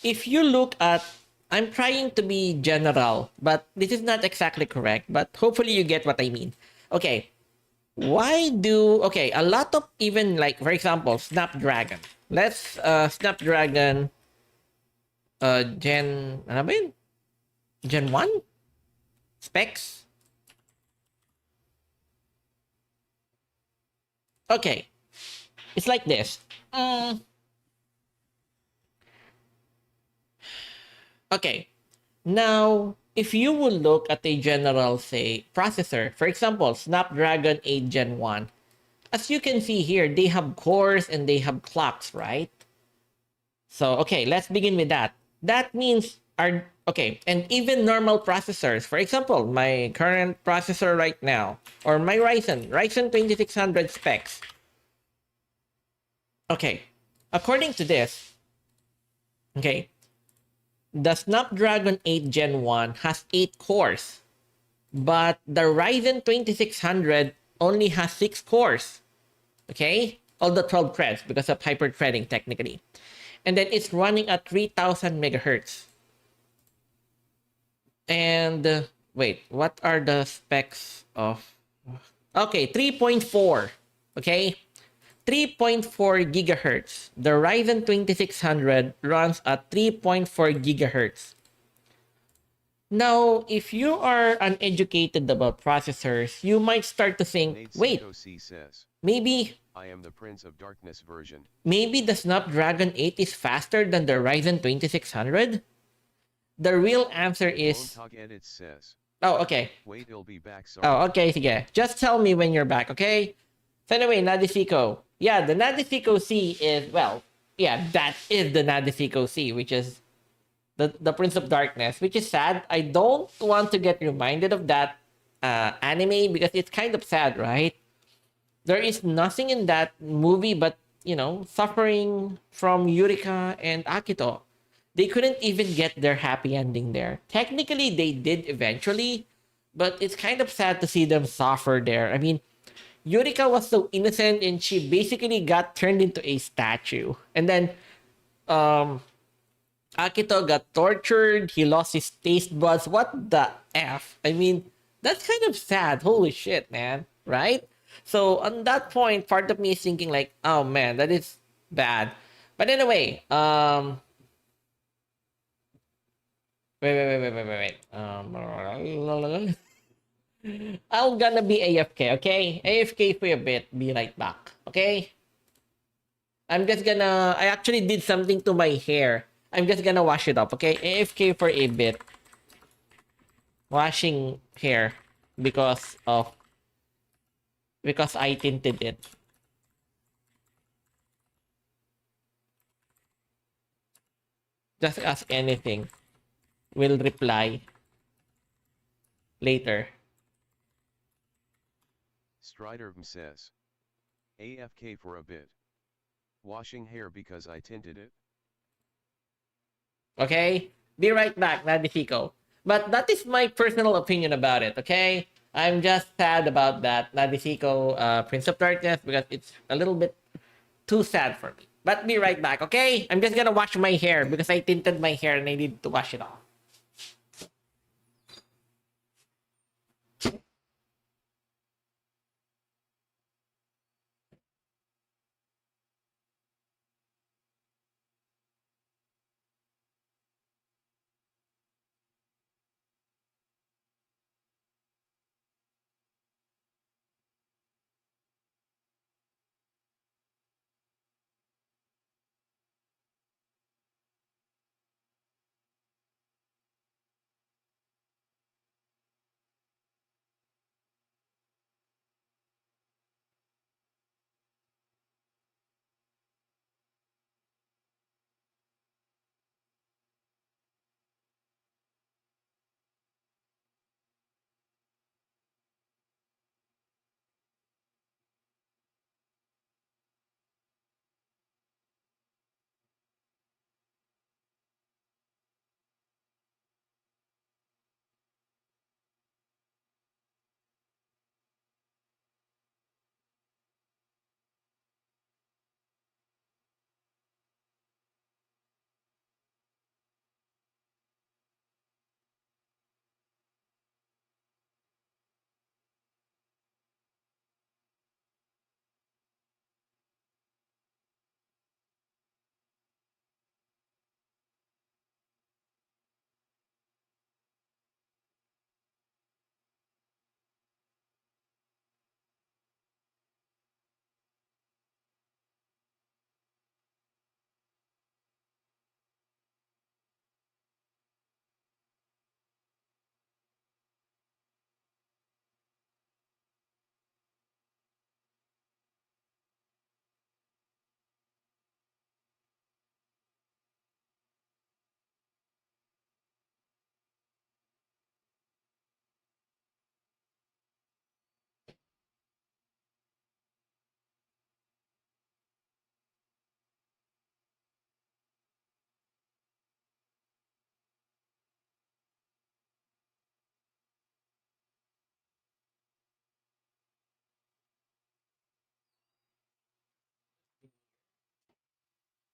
if you look at, I'm trying to be general, but this is not exactly correct, but hopefully you get what I mean. Okay, why do, okay, a lot of even like, for example, Snapdragon. Let's, Snapdragon, Gen, ano ba yun? Gen 1? Specs? Okay, it's like this. Okay, now, if you will look at a general, say, processor, for example, Snapdragon 8 Gen 1, as you can see here, they have cores and they have clocks, right? So, okay, let's begin with that. That means our, okay, and even normal processors, for example, my current processor right now, or my Ryzen 2600 specs. Okay, according to this, okay, the Snapdragon 8 Gen 1 has 8 cores, but the Ryzen 2600 only has 6 cores. Okay? All the 12 threads because of hyper-threading technically. And then it's running at 3000 megahertz. And wait, what are the specs of... Okay, 3.4. Okay? 3.4 gigahertz. The Ryzen 2600 runs at 3.4 gigahertz. Now, if you are uneducated about processors, you might start to think, wait, says, maybe I am the Prince of Darkness version. maybe the Snapdragon 8 is faster than the Ryzen 2600? The real answer is... Montag edit says, Oh, okay. wait, it'll be back, sorry. Oh, okay, sige. Just tell me when you're back, okay? So anyway, Nadesico. Yeah, the Nadesico C is, well, yeah, that is the Nadesico C, which is the Prince of Darkness, which is sad. I don't want to get reminded of that anime because it's kind of sad, right? There is nothing in that movie but, you know, suffering from Yurika and Akito. They couldn't even get their happy ending there. Technically, they did eventually, but it's kind of sad to see them suffer there. I mean, Yurika was so innocent and she basically got turned into a statue. And then Akito got tortured. He lost his taste buds. What the F? I mean, that's kind of sad. Holy shit, man. Right? So on that point, part of me is thinking like, oh man, that is bad. But anyway, wait. I'm gonna be AFK, okay? AFK for a bit. Be right back, okay? I actually did something to my hair. I'm just gonna wash it up, okay? AFK for a bit. Washing hair because I tinted it. Just ask anything. We'll reply later. Strider says. AFK for a bit. Washing hair because I tinted it. Okay? Be right back, Nadifiko. But that is my personal opinion about it, okay? I'm just sad about that Nadifiko Prince of Darkness because it's a little bit too sad for me. But be right back, okay? I'm just gonna wash my hair because I tinted my hair and I need to wash it off.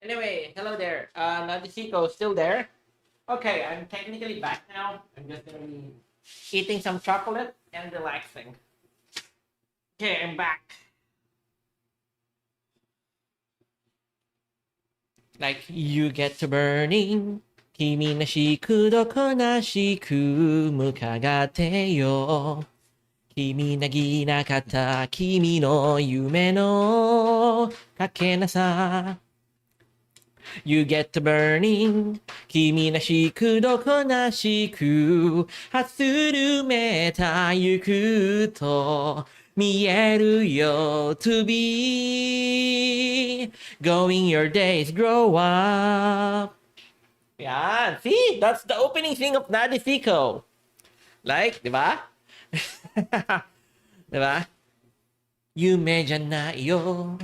Anyway, hello there. Nadifiko still there? Okay, I'm technically back now. I'm just gonna be eating some chocolate and relaxing. Okay, I'm back. Like, you get to burning. 君なしくどこなしく向かってよ。君なぎなかった君の夢のかけなさ。You get to burning 君なしくどこなしく初るめたゆくと見えるよ to be going your days grow up. Yeah, see? That's the opening thing of Nadifico. Like, di ba? Di ba? 夢じゃないよ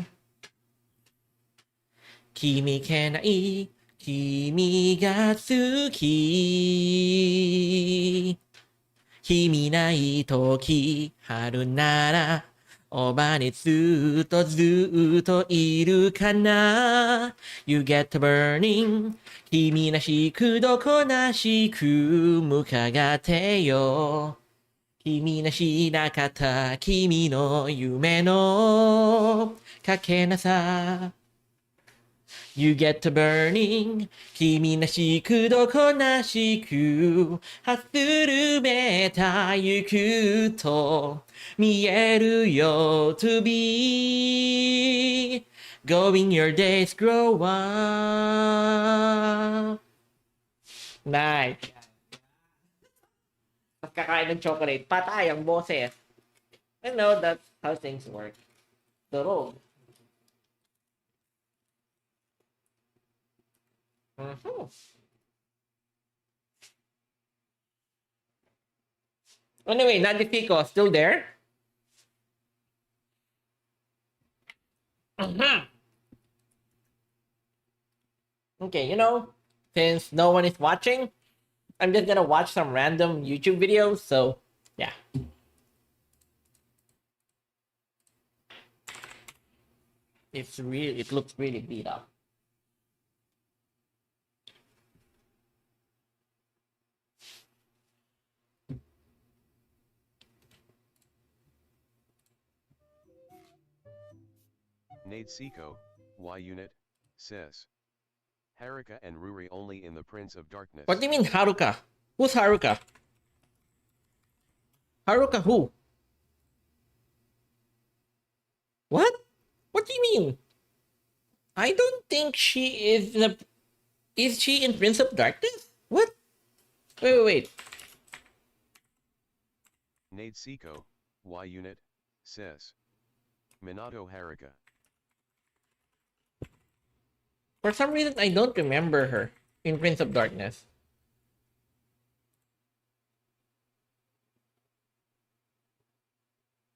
君けない君が好き君ない時春ならおばにずっとずっといるかな You get burning 君なしくどこなしく向かってよ君なしなかった君の夢のかけなさ You get to burning 君なしくどこなしくはするめたゆくと見えるよ to be going your days grow up. Nice. Pagkakain ng chocolate, patay ang boses. I know that's how things work. Pero, mhm. Anyway, Nadifico, still there? Okay, since no one is watching, I'm just gonna watch some random YouTube videos. So, yeah. It looks really beat up. Nade Seiko, Y Unit, says. Haruka and Ruri only in the Prince of Darkness. What do you mean Haruka? Who's Haruka? Haruka who? What? What do you mean? I don't think she is the. Is she in Prince of Darkness? What? Wait. Nade Seiko, Y Unit, says. Minato Haruka. For some reason, I don't remember her in Prince of Darkness.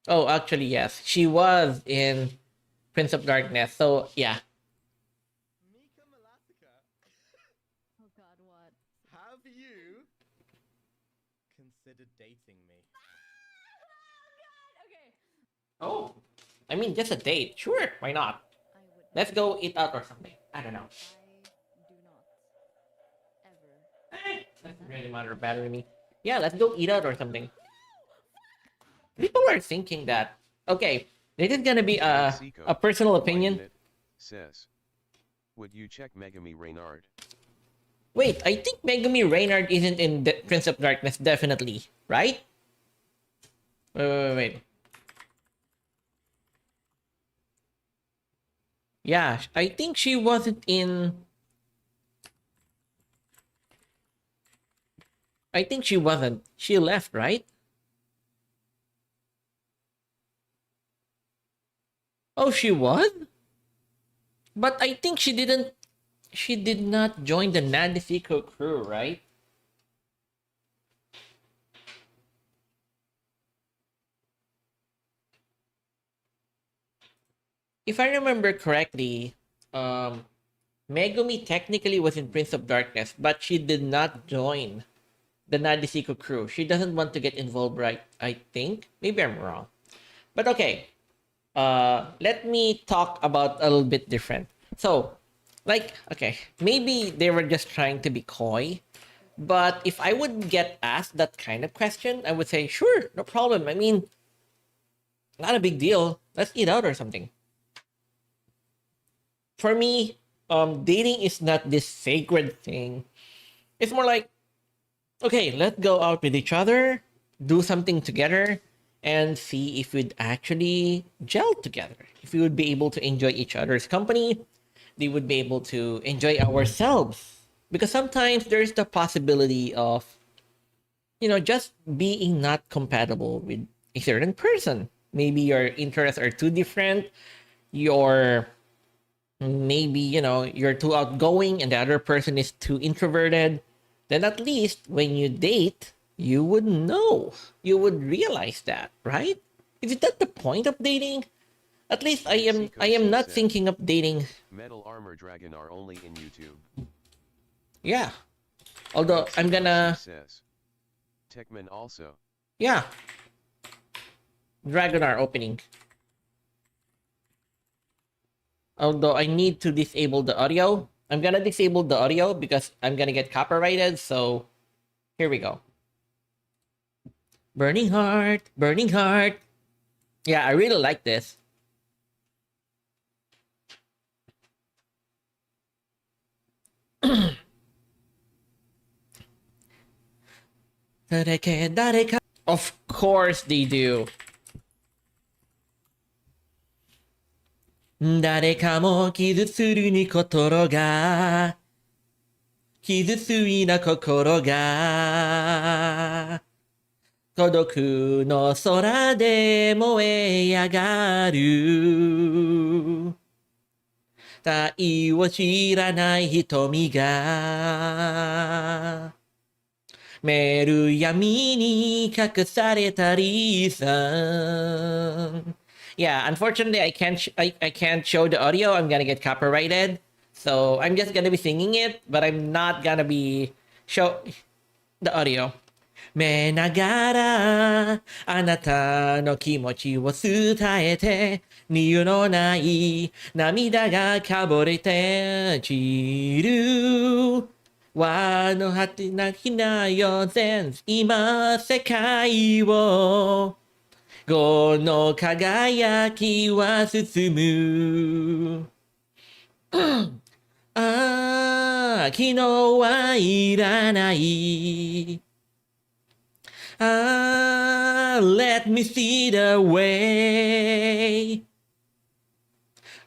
Oh, actually, yes. She was in Prince of Darkness. So, yeah. Mika Malatica, Oh god, what? have you considered dating me? Okay. Oh. I mean, just a date. Sure, why not? I would. Let's go eat out or something. I don't know. I do not. Ever. Doesn't really matter battery me. Yeah, let's go eat out or something. People are thinking that. Okay, this is gonna be Nade a Seiko, personal Y opinion. Unit, says. Would you check Megami Reynard? Wait, I think Megami Reynard isn't in the Prince of Darkness, definitely, right? Wait. Yeah, I think she wasn't in. I think she wasn't. She left, right? Oh, she was? But I think she didn't. She did not join the Nadesico crew, right? If I remember correctly, Megumi technically was in Prince of Darkness, but she did not join the Nadesico crew. She doesn't want to get involved, right? I think. Maybe I'm wrong. But okay. Let me talk about a little bit different. So, okay, maybe they were just trying to be coy. But if I would get asked that kind of question, I would say, sure, no problem. I mean, not a big deal. Let's eat out or something. For me, dating is not this sacred thing. It's more like, okay, let's go out with each other, do something together, and see if we'd actually gel together. If we would be able to enjoy each other's company, they would be able to enjoy ourselves. Because sometimes there's the possibility of, just being not compatible with a certain person. Maybe your interests are too different. Your maybe you're too outgoing and the other person is too introverted. Then at least when you date, you would know, you would realize that, right? Is that the point of dating? At least I am not thinking of dating. Metal Armor Dragon are only in YouTube. Yeah, although I'm gonna. Says. Techman also. Yeah, Dragonar opening. Although I need to disable the audio. I'm gonna disable the audio because I'm gonna get copyrighted. So here we go. Burning Heart, Burning Heart. Yeah, I really like this. Of course they do. 誰かも傷するに心が傷ついな心が孤独の空で燃え上がる太陽を知らない瞳がメール闇に隠されたりさ Yeah, unfortunately, I can't show the audio. I'm gonna get copyrighted. So I'm just gonna be singing it, but I'm not gonna be show the audio. 目ながらあなたの気持ちを伝えて理由のない涙がかぼれて散る輪の果てなきなよ全今世界をこの輝きは進むああ昨日はいらない Ah, let me see the way.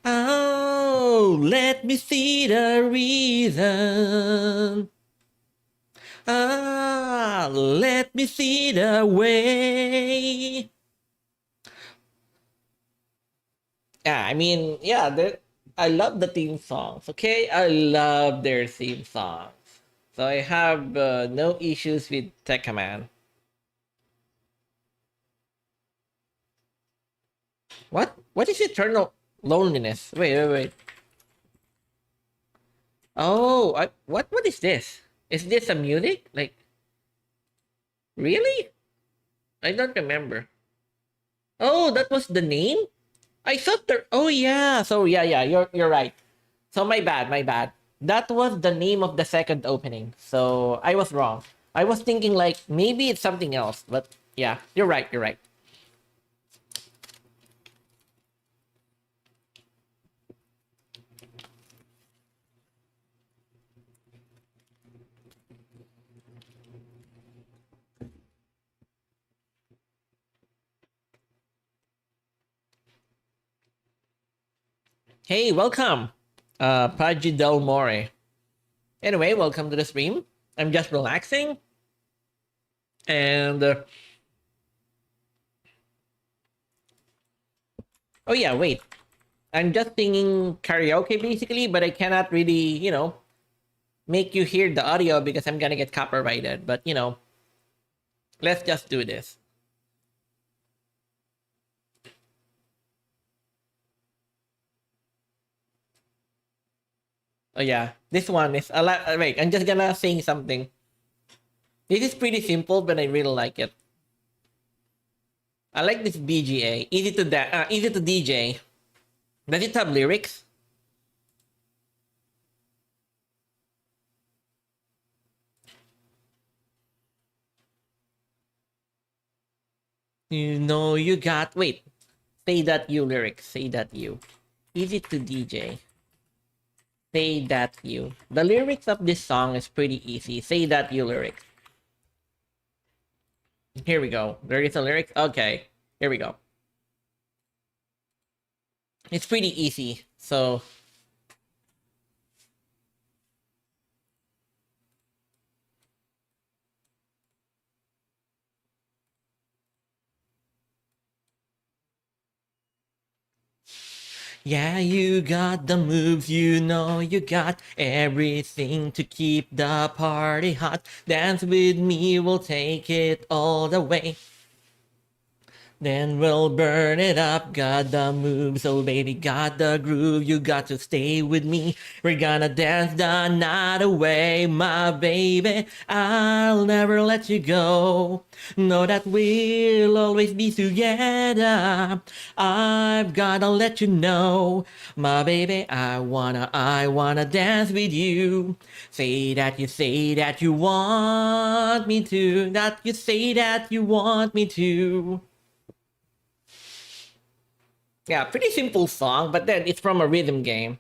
Oh, let me see the reason. Ah, let me see the way. Yeah, I mean, yeah, I love the theme songs, okay? I love their theme songs. So I have no issues with Tekkaman. What? What is eternal loneliness? Wait. Oh, what is this? Is this a music? Like, really? I don't remember. Oh, that was the name? I thought there. Oh yeah. So yeah. You're right. So my bad. That was the name of the second opening. So I was wrong. I was thinking like maybe it's something else, but yeah, you're right. You're right. Hey, welcome, Paggi Del More. Anyway, welcome to the stream. I'm just relaxing, and oh yeah, wait. I'm just singing karaoke basically, but I cannot really, make you hear the audio because I'm gonna get copyrighted. But let's just do this. Oh yeah, this one is a lot. Wait, I'm just gonna sing something. This is pretty simple, but I really like it. I like this BGA. Easy to DJ. Does it have lyrics? You know you got. Wait. Say that you lyrics. Say that you. Easy to DJ. Say that you. The lyrics of this song is pretty easy. Say that you lyrics. Here we go. There is a lyric. Okay. Here we go. It's pretty easy. So yeah, you got the moves, you got everything to keep the party hot. Dance with me, we'll take it all the way. Then we'll burn it up, got the moves, oh baby, got the groove, you got to stay with me. We're gonna dance the night away, my baby, I'll never let you go. Know that we'll always be together, I've gotta let you know. My baby, I wanna dance with you. Say that you want me to, that you say that you want me to. Yeah, pretty simple song, but then it's from a rhythm game.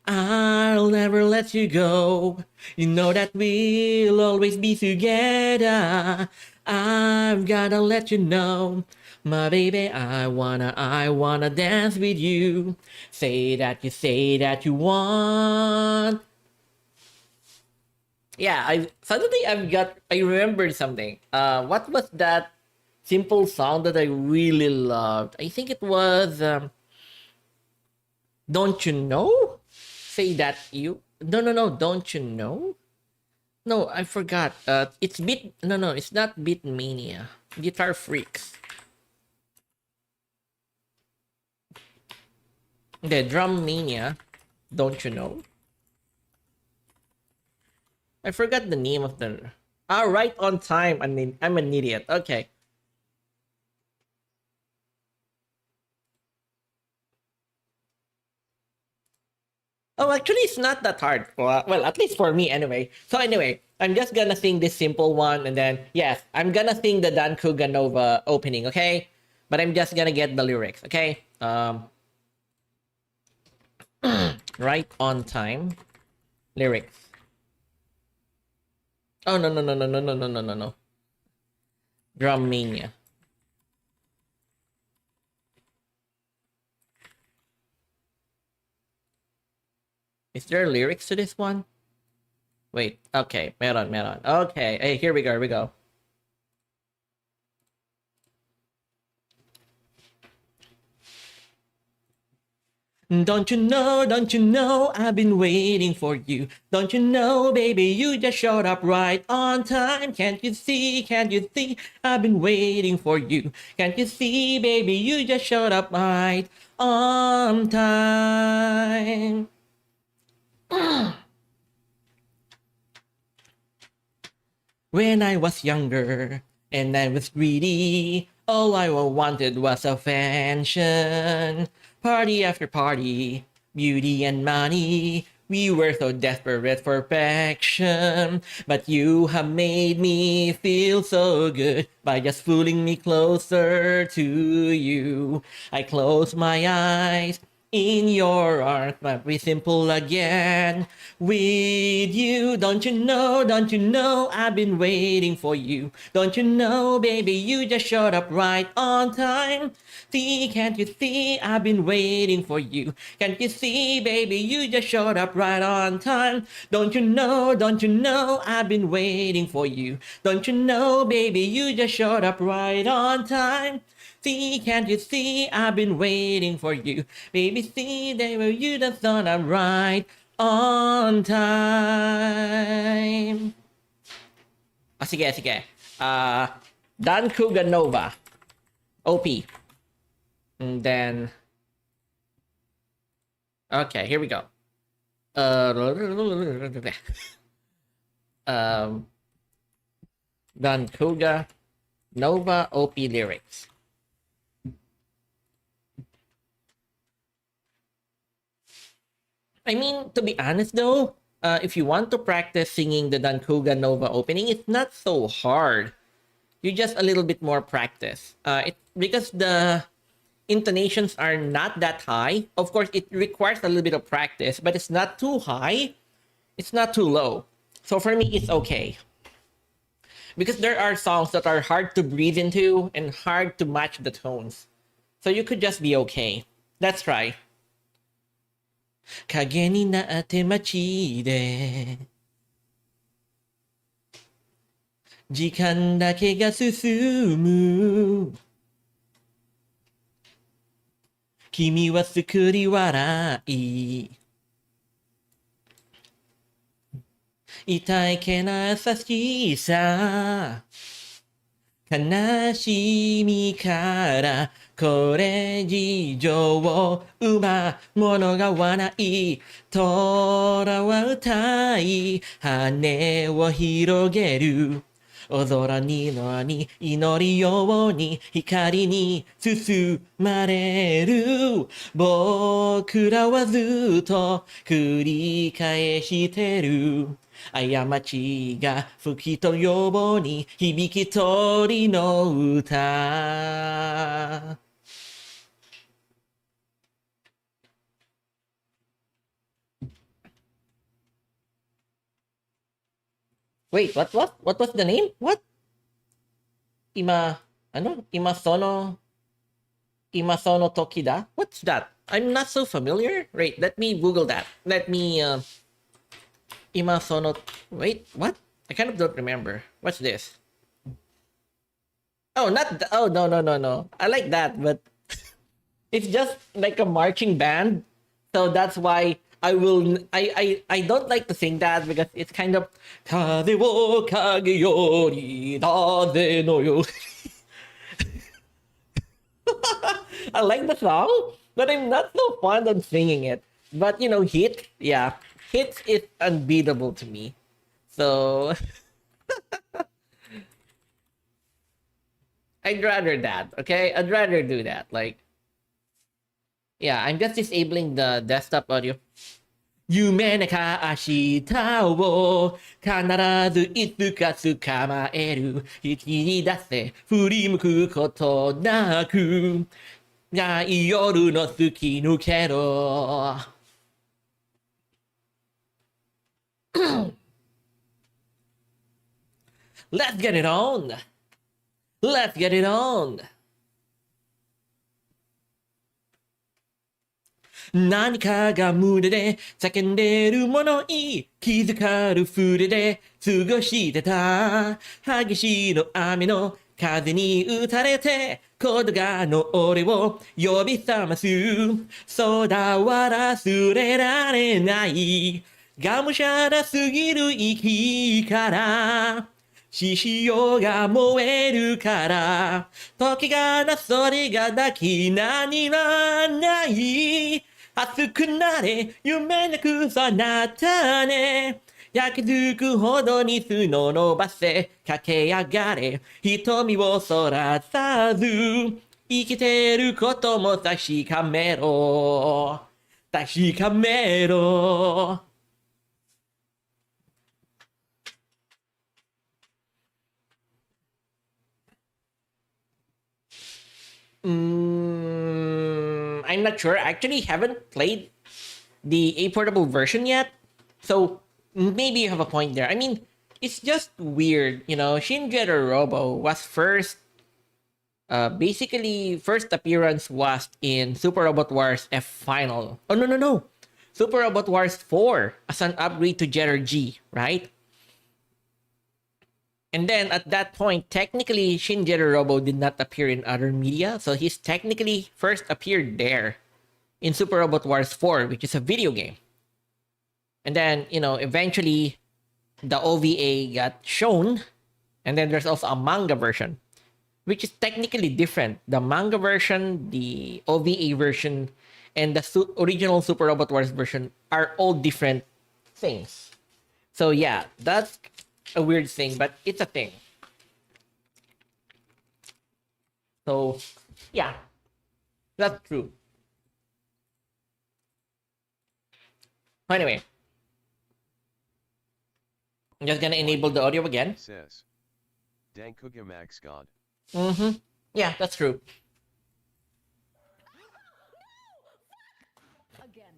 I'll never let you go. You know that we'll always be together. I've gotta let you know. My baby, I wanna dance with you. Say that you want. Yeah, I remembered something. What was that simple song that I really loved? I think it was Don't You Know? Say that you. No, don't you know? No, I forgot. It's Beat. No, it's not Beat Mania. Guitar Freaks. The Drum Mania, don't you know? I forgot the name of the... Ah, Right on Time. I'm an idiot. Okay. Oh, actually, it's not that hard. Well, at least for me, anyway. So anyway, I'm just gonna sing this simple one, and then yes, I'm gonna sing the Dan Kuganova opening, okay? But I'm just gonna get the lyrics, okay? Right on Time lyrics. Oh no no no no no no no no no no. Drum Mania. Is there lyrics to this one? Wait, okay, meron. Okay, hey, here we go, here we go. Don't you know, I've been waiting for you. Don't you know, baby, you just showed up right on time. Can't you see, I've been waiting for you. Can't you see, baby, you just showed up right on time. When I was younger and I was greedy, all I wanted was a mansion. Party after party, beauty and money. We were so desperate for perfection. But you have made me feel so good by just pulling me closer to you. I close my eyes in your arms, but we simple again with you. Don't you know, I've been waiting for you. Don't you know, baby, you just showed up right on time. See, can't you see, I've been waiting for you. Can't you see, baby, you just showed up right on time. Don't you know, I've been waiting for you. Don't you know, baby, you just showed up right on time. See, can't you see, I've been waiting for you. Baby, see, they were you just thought I'm right on time. Ah, sige. Dan Kuganova. OP. And then... Okay, here we go. Dan Kuganova OP lyrics. I mean, to be honest though, if you want to practice singing the Dankuga Nova opening, it's not so hard. You just a little bit more practice. Because the intonations are not that high. Of course, it requires a little bit of practice, but it's not too high. It's not too low. So for me, it's okay. Because there are songs that are hard to breathe into and hard to match the tones. So you could just be okay. Let's try. 影になって街で時間だけが進む君は作り笑い痛いけな優しさ悲しみからこれ以上馬物がわない虎は歌い羽を広げる大空にのに祈りように光に包まれる僕らはずっと繰り返してる過ちが吹きとよぼに響き鳥の歌 Wait, what was the name? What? Imasono Tokida? What's that? I'm not so familiar. Wait, let me Google that. Let me Imasono. Wait, what? I kind of don't remember. What's this? Oh, not. Oh, no. I like that, but it's just like a marching band. So that's why I don't like to sing that because it's kind of Kade wo kage yori daze no yo. I like the song, But I'm not so fond of singing it. But you know, hit, yeah, hits is unbeatable to me. So I'd rather that. Okay, I'd rather do that. Like, yeah, I'm just disabling the desktop audio. 夢なか明日を必ずいつか捕まえる引き出せ振り向くことなくない夜の突き抜けろ Let's get it on! Let's get it on! 何かが胸で叫んでるものに気づかる筆で過ごしてた激しいの雨の風に打たれて言葉の俺を呼び覚ますそうだ忘れられないがむしゃらすぎる息から獅子王が燃えるから時がなそれが抱き何はない熱くなれ夢なくそなたね焼き付くほどに巣の伸ばせ駆け上がれ瞳をそらさず生きてることも確かめろ確かめろI'm not sure. I actually haven't played the A portable version yet. So maybe you have a point there. I mean, it's just weird, you know. Shinjiro Robo was basically first appearance was in Super Robot Wars F Final. Oh no. Super Robot Wars 4 as an upgrade to Jetter G, right? And then at that point, technically, Shinjiro Robo did not appear in other media, so he's technically first appeared there in Super Robot Wars 4, which is a video game. And then, you know, eventually the OVA got shown, and then there's also a manga version, which is technically different. The manga version, the OVA version, and the original Super Robot Wars version are all different things. So yeah, that's a weird thing, but it's a thing. So yeah, that's true. Anyway, I'm just gonna enable the audio again. Says. Dankuga Max God. Yeah, that's true. Again.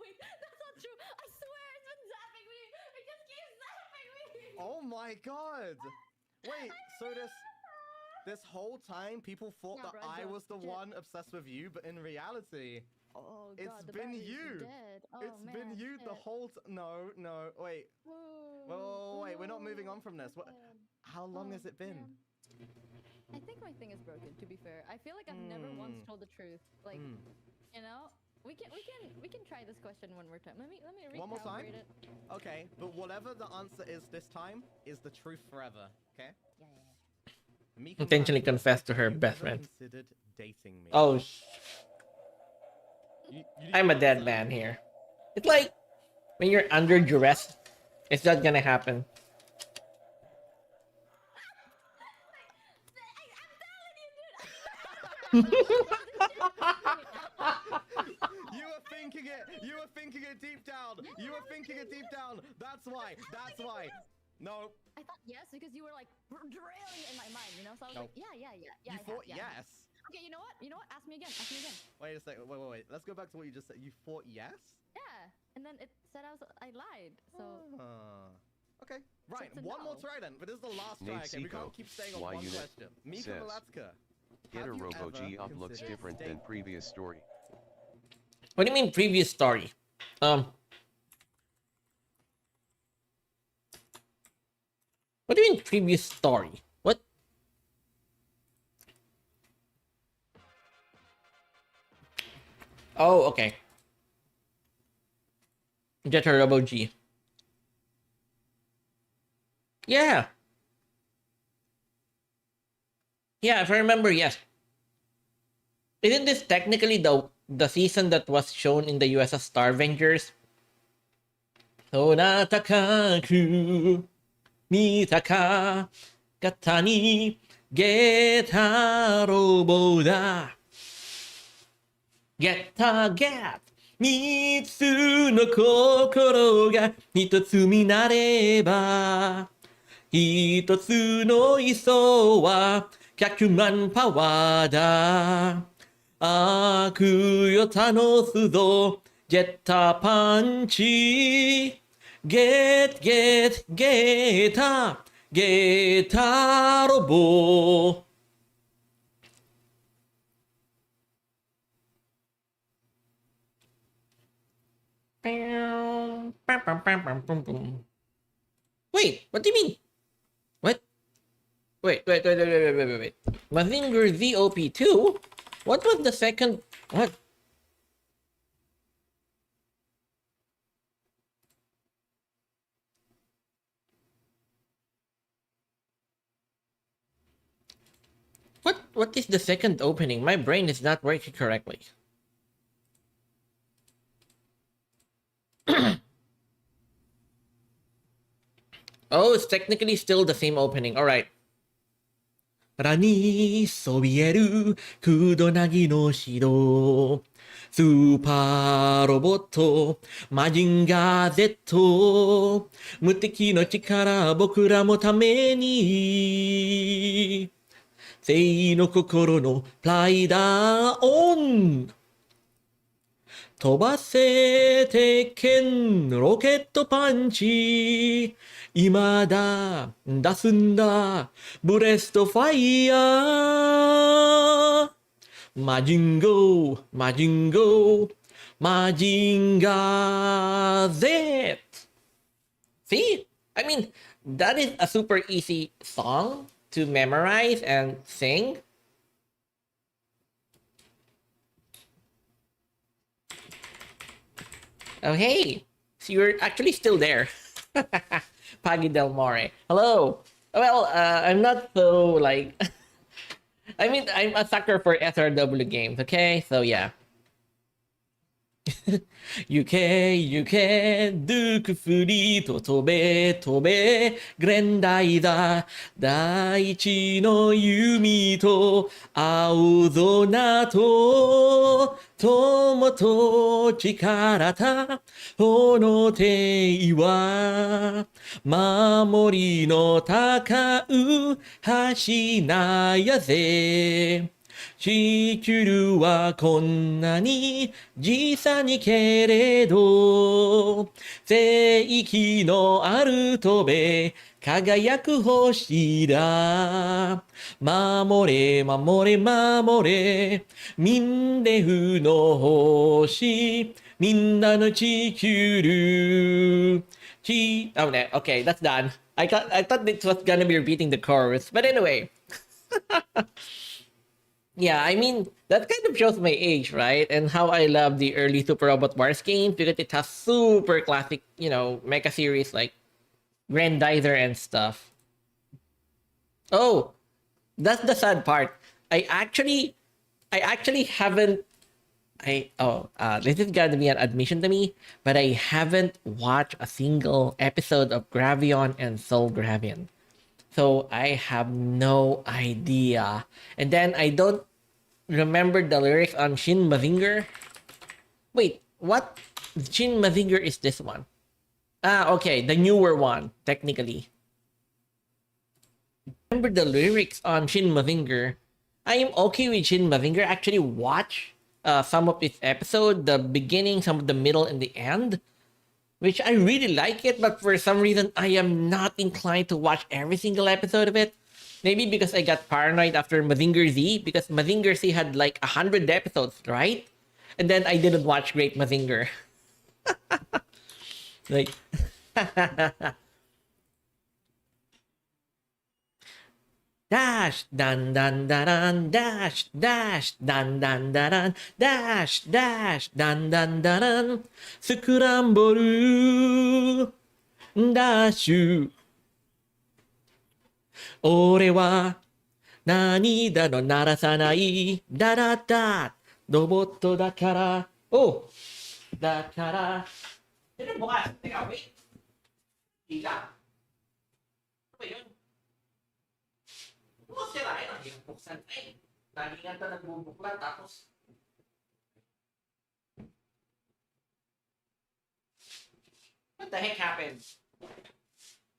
Wait, that's not true. I swear it's been zapping me. It just keeps zapping me. Oh my god! Wait, so this whole time people thought Nah, that bro, I don't- was the legit. one obsessed with you, but in reality, Oh god, It's the been battery's you. Dead. Oh, it's man, been you the shit. whole no, wait. Whoa, Wait, we're not moving on from this. What? man. How long Oh, has it been? man. I think my thing is broken. To be fair, I feel like I've never once told the truth. Like, Hmm. you know, we can try this question one more time. Let me One more time? recalibrate it. Okay, but whatever the answer is this time is the truth forever. Okay? Yeah. Mika Intentionally Malaska, confessed to her have you best ever friend. Considered dating me? Oh, You I'm a didn't dead answer. man here. It's like when you're under duress, it's not gonna happen. You were thinking it. You were thinking it deep down. You were thinking it deep down. That's why. That's why. No. I thought yes because you were like drilling it in my mind, you know. So I was Nope. like, yeah. You I have, thought yeah. yes. Okay, you know what? Ask me again. Wait a second. Wait. Let's go back to what you just said. You thought yes? Yeah, and then it said I lied. So Okay. Right. it's a One more no. try then. But this is the last Nate try. Okay. We Seco, can't keep staying on Y one unit, question. Mika says, Malatka. Get Have a you Robo ever G up looks considered different than dating- previous story. What do you mean previous story? What do you mean previous story? What? Oh, okay. Jetter Robo G. Yeah. Yeah, if I remember, yes. Isn't this technically the season that was shown in the US as Star Avengers? 空高く見たか方にゲータロボだ。ゲッタゲッ三つの心が一つになれば一つの磯は100万パワーだ。悪よ楽すぞジェッターパンチゲッゲッゲータゲータロボ。Wait, what do you mean? What? Wait. Mazinger ZOP2? What was the second? What? What is the second opening? My brain is not working correctly. Oh, it's technically still the same opening. Alright. 空にそびえるクドナギの城スーパーロボットマジンガー Z 無敵の力僕らもために正の心のプライダーオン飛ばせ鉄拳ロケットパンチ今だ出すんだブレストファイヤーマジンゴーマジンゴーマジンガー Z See? I mean, that is a super easy song to memorize and sing. Oh, hey. So you're actually still there. Paggy Del More. Hello. Well, I'm not so like... I mean, I'm a sucker for SRW games, okay? So yeah. 行け行けドゥークフリート飛べ飛べグレンダイザー大地の弓と青空と友と力た炎手は守りの高う橋なやぜ地球はこんなに小さにけれど聖域のある飛べ輝く星だ守れ守れ守れみんなの星みんなの地球Oh, okay, that's done. I thought this was gonna be repeating the chorus, but anyway. Yeah, I mean, that kind of shows my age, right? And how I love the early Super Robot Wars games because it has super classic, mecha series like Grandizer and stuff. Oh, that's the sad part. I actually haven't. This is gonna be an admission to me, but I haven't watched a single episode of Gravion and Soul Gravion. So I have no idea. And then I don't remember the lyrics on Shin Mazinger. Wait, what Shin Mazinger is this one? Ah, okay, the newer one, technically. Remember the lyrics on Shin Mazinger. I am okay with Shin Mazinger. Actually watch some of its episode, the beginning, some of the middle, and the end. Which I really like it, but for some reason, I am not inclined to watch every single episode of it. Maybe because I got paranoid after Mazinger Z, because Mazinger Z had like 100 episodes, right? And then I didn't watch Great Mazinger. Like... Dash, dan, dan, daran, dash, dash, dan, dan, daran, dash, dash, dan, dan, daran, スクランブル、ダッシュ。俺は涙の鳴らさないダラダロボットだからoh da cara Sino bukas? Teka, wait. Higa. Ano ba yun? Bukas sirain ang hirap buksan. Ay, lagi nga ito nagbubukla tapos what the heck happened?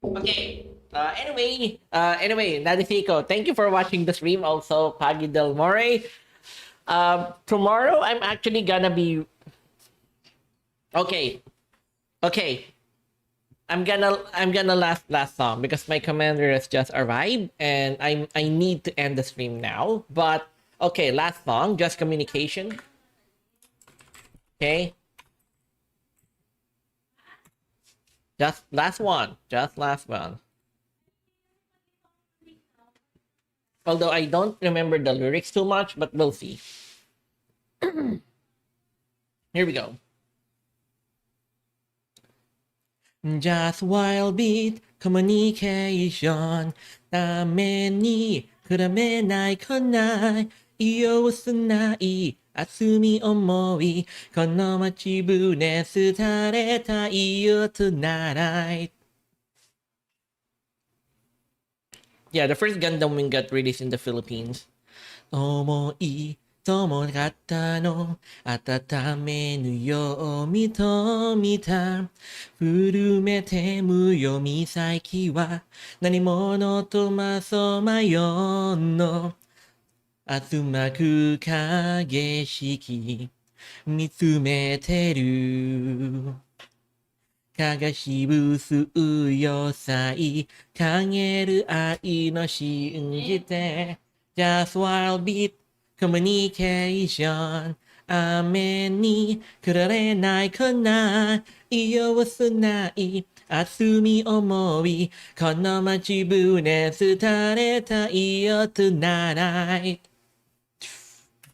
Okay. Anyway, Nadifico, thank you for watching the stream. Also, Pagi Del More. Tomorrow I'm actually gonna be okay. I'm gonna last song because my commander has just arrived and I need to end the stream now. But okay, last song, just communication. Okay. Just last one. Although I don't remember the lyrics too much, but we'll see. Here we go. Just wild beat communication ために比べないこない様子ない熱み思いこの街ぶね廃れたいよ tonight. Yeah, the first Gundam Wing got released in the Philippines. 思い友方の温めぬよう見と見た古めてむよ岬は何者とまそまよのあまく影式見つめてるかがしぶすよさい陰る愛の信じて Just wild beat communication 雨にくられないかない様子ない熱み思いこの街ぶね廃れたいよ tonight.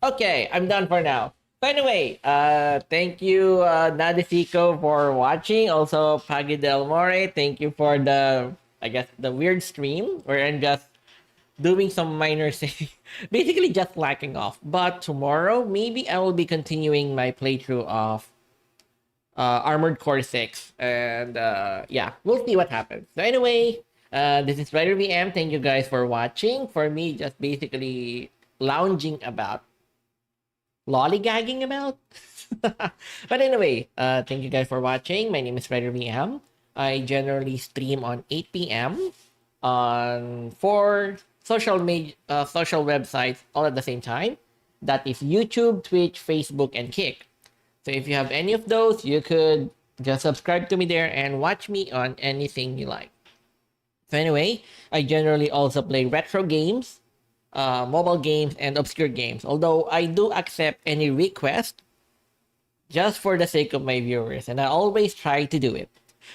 Okay, I'm done for now. So anyway, thank you, Nadifico, for watching. Also, Pagi Del More, thank you for the, I guess, the weird stream where I'm just doing some minor things, basically just lacking off. But tomorrow, maybe I will be continuing my playthrough of Armored Core 6. And yeah, we'll see what happens. So anyway, this is Rider VM. Thank you guys for watching. For me, just basically lounging about. Lollygagging about? But anyway, thank you guys for watching. My name is Rider VM. I generally stream on 8 p.m. on 4 social websites all at the same time. That is YouTube, Twitch, Facebook, and Kick. So if you have any of those, you could just subscribe to me there and watch me on anything you like. So anyway, I generally also play retro games, mobile games, and obscure games. Although I do accept any request just for the sake of my viewers, and I always try to do it.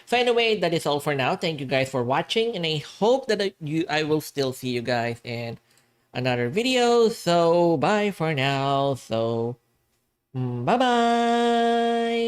So anyway, that is all for now. Thank you guys for watching, and I hope that I will still see you guys in another video. So bye for now. So bye bye.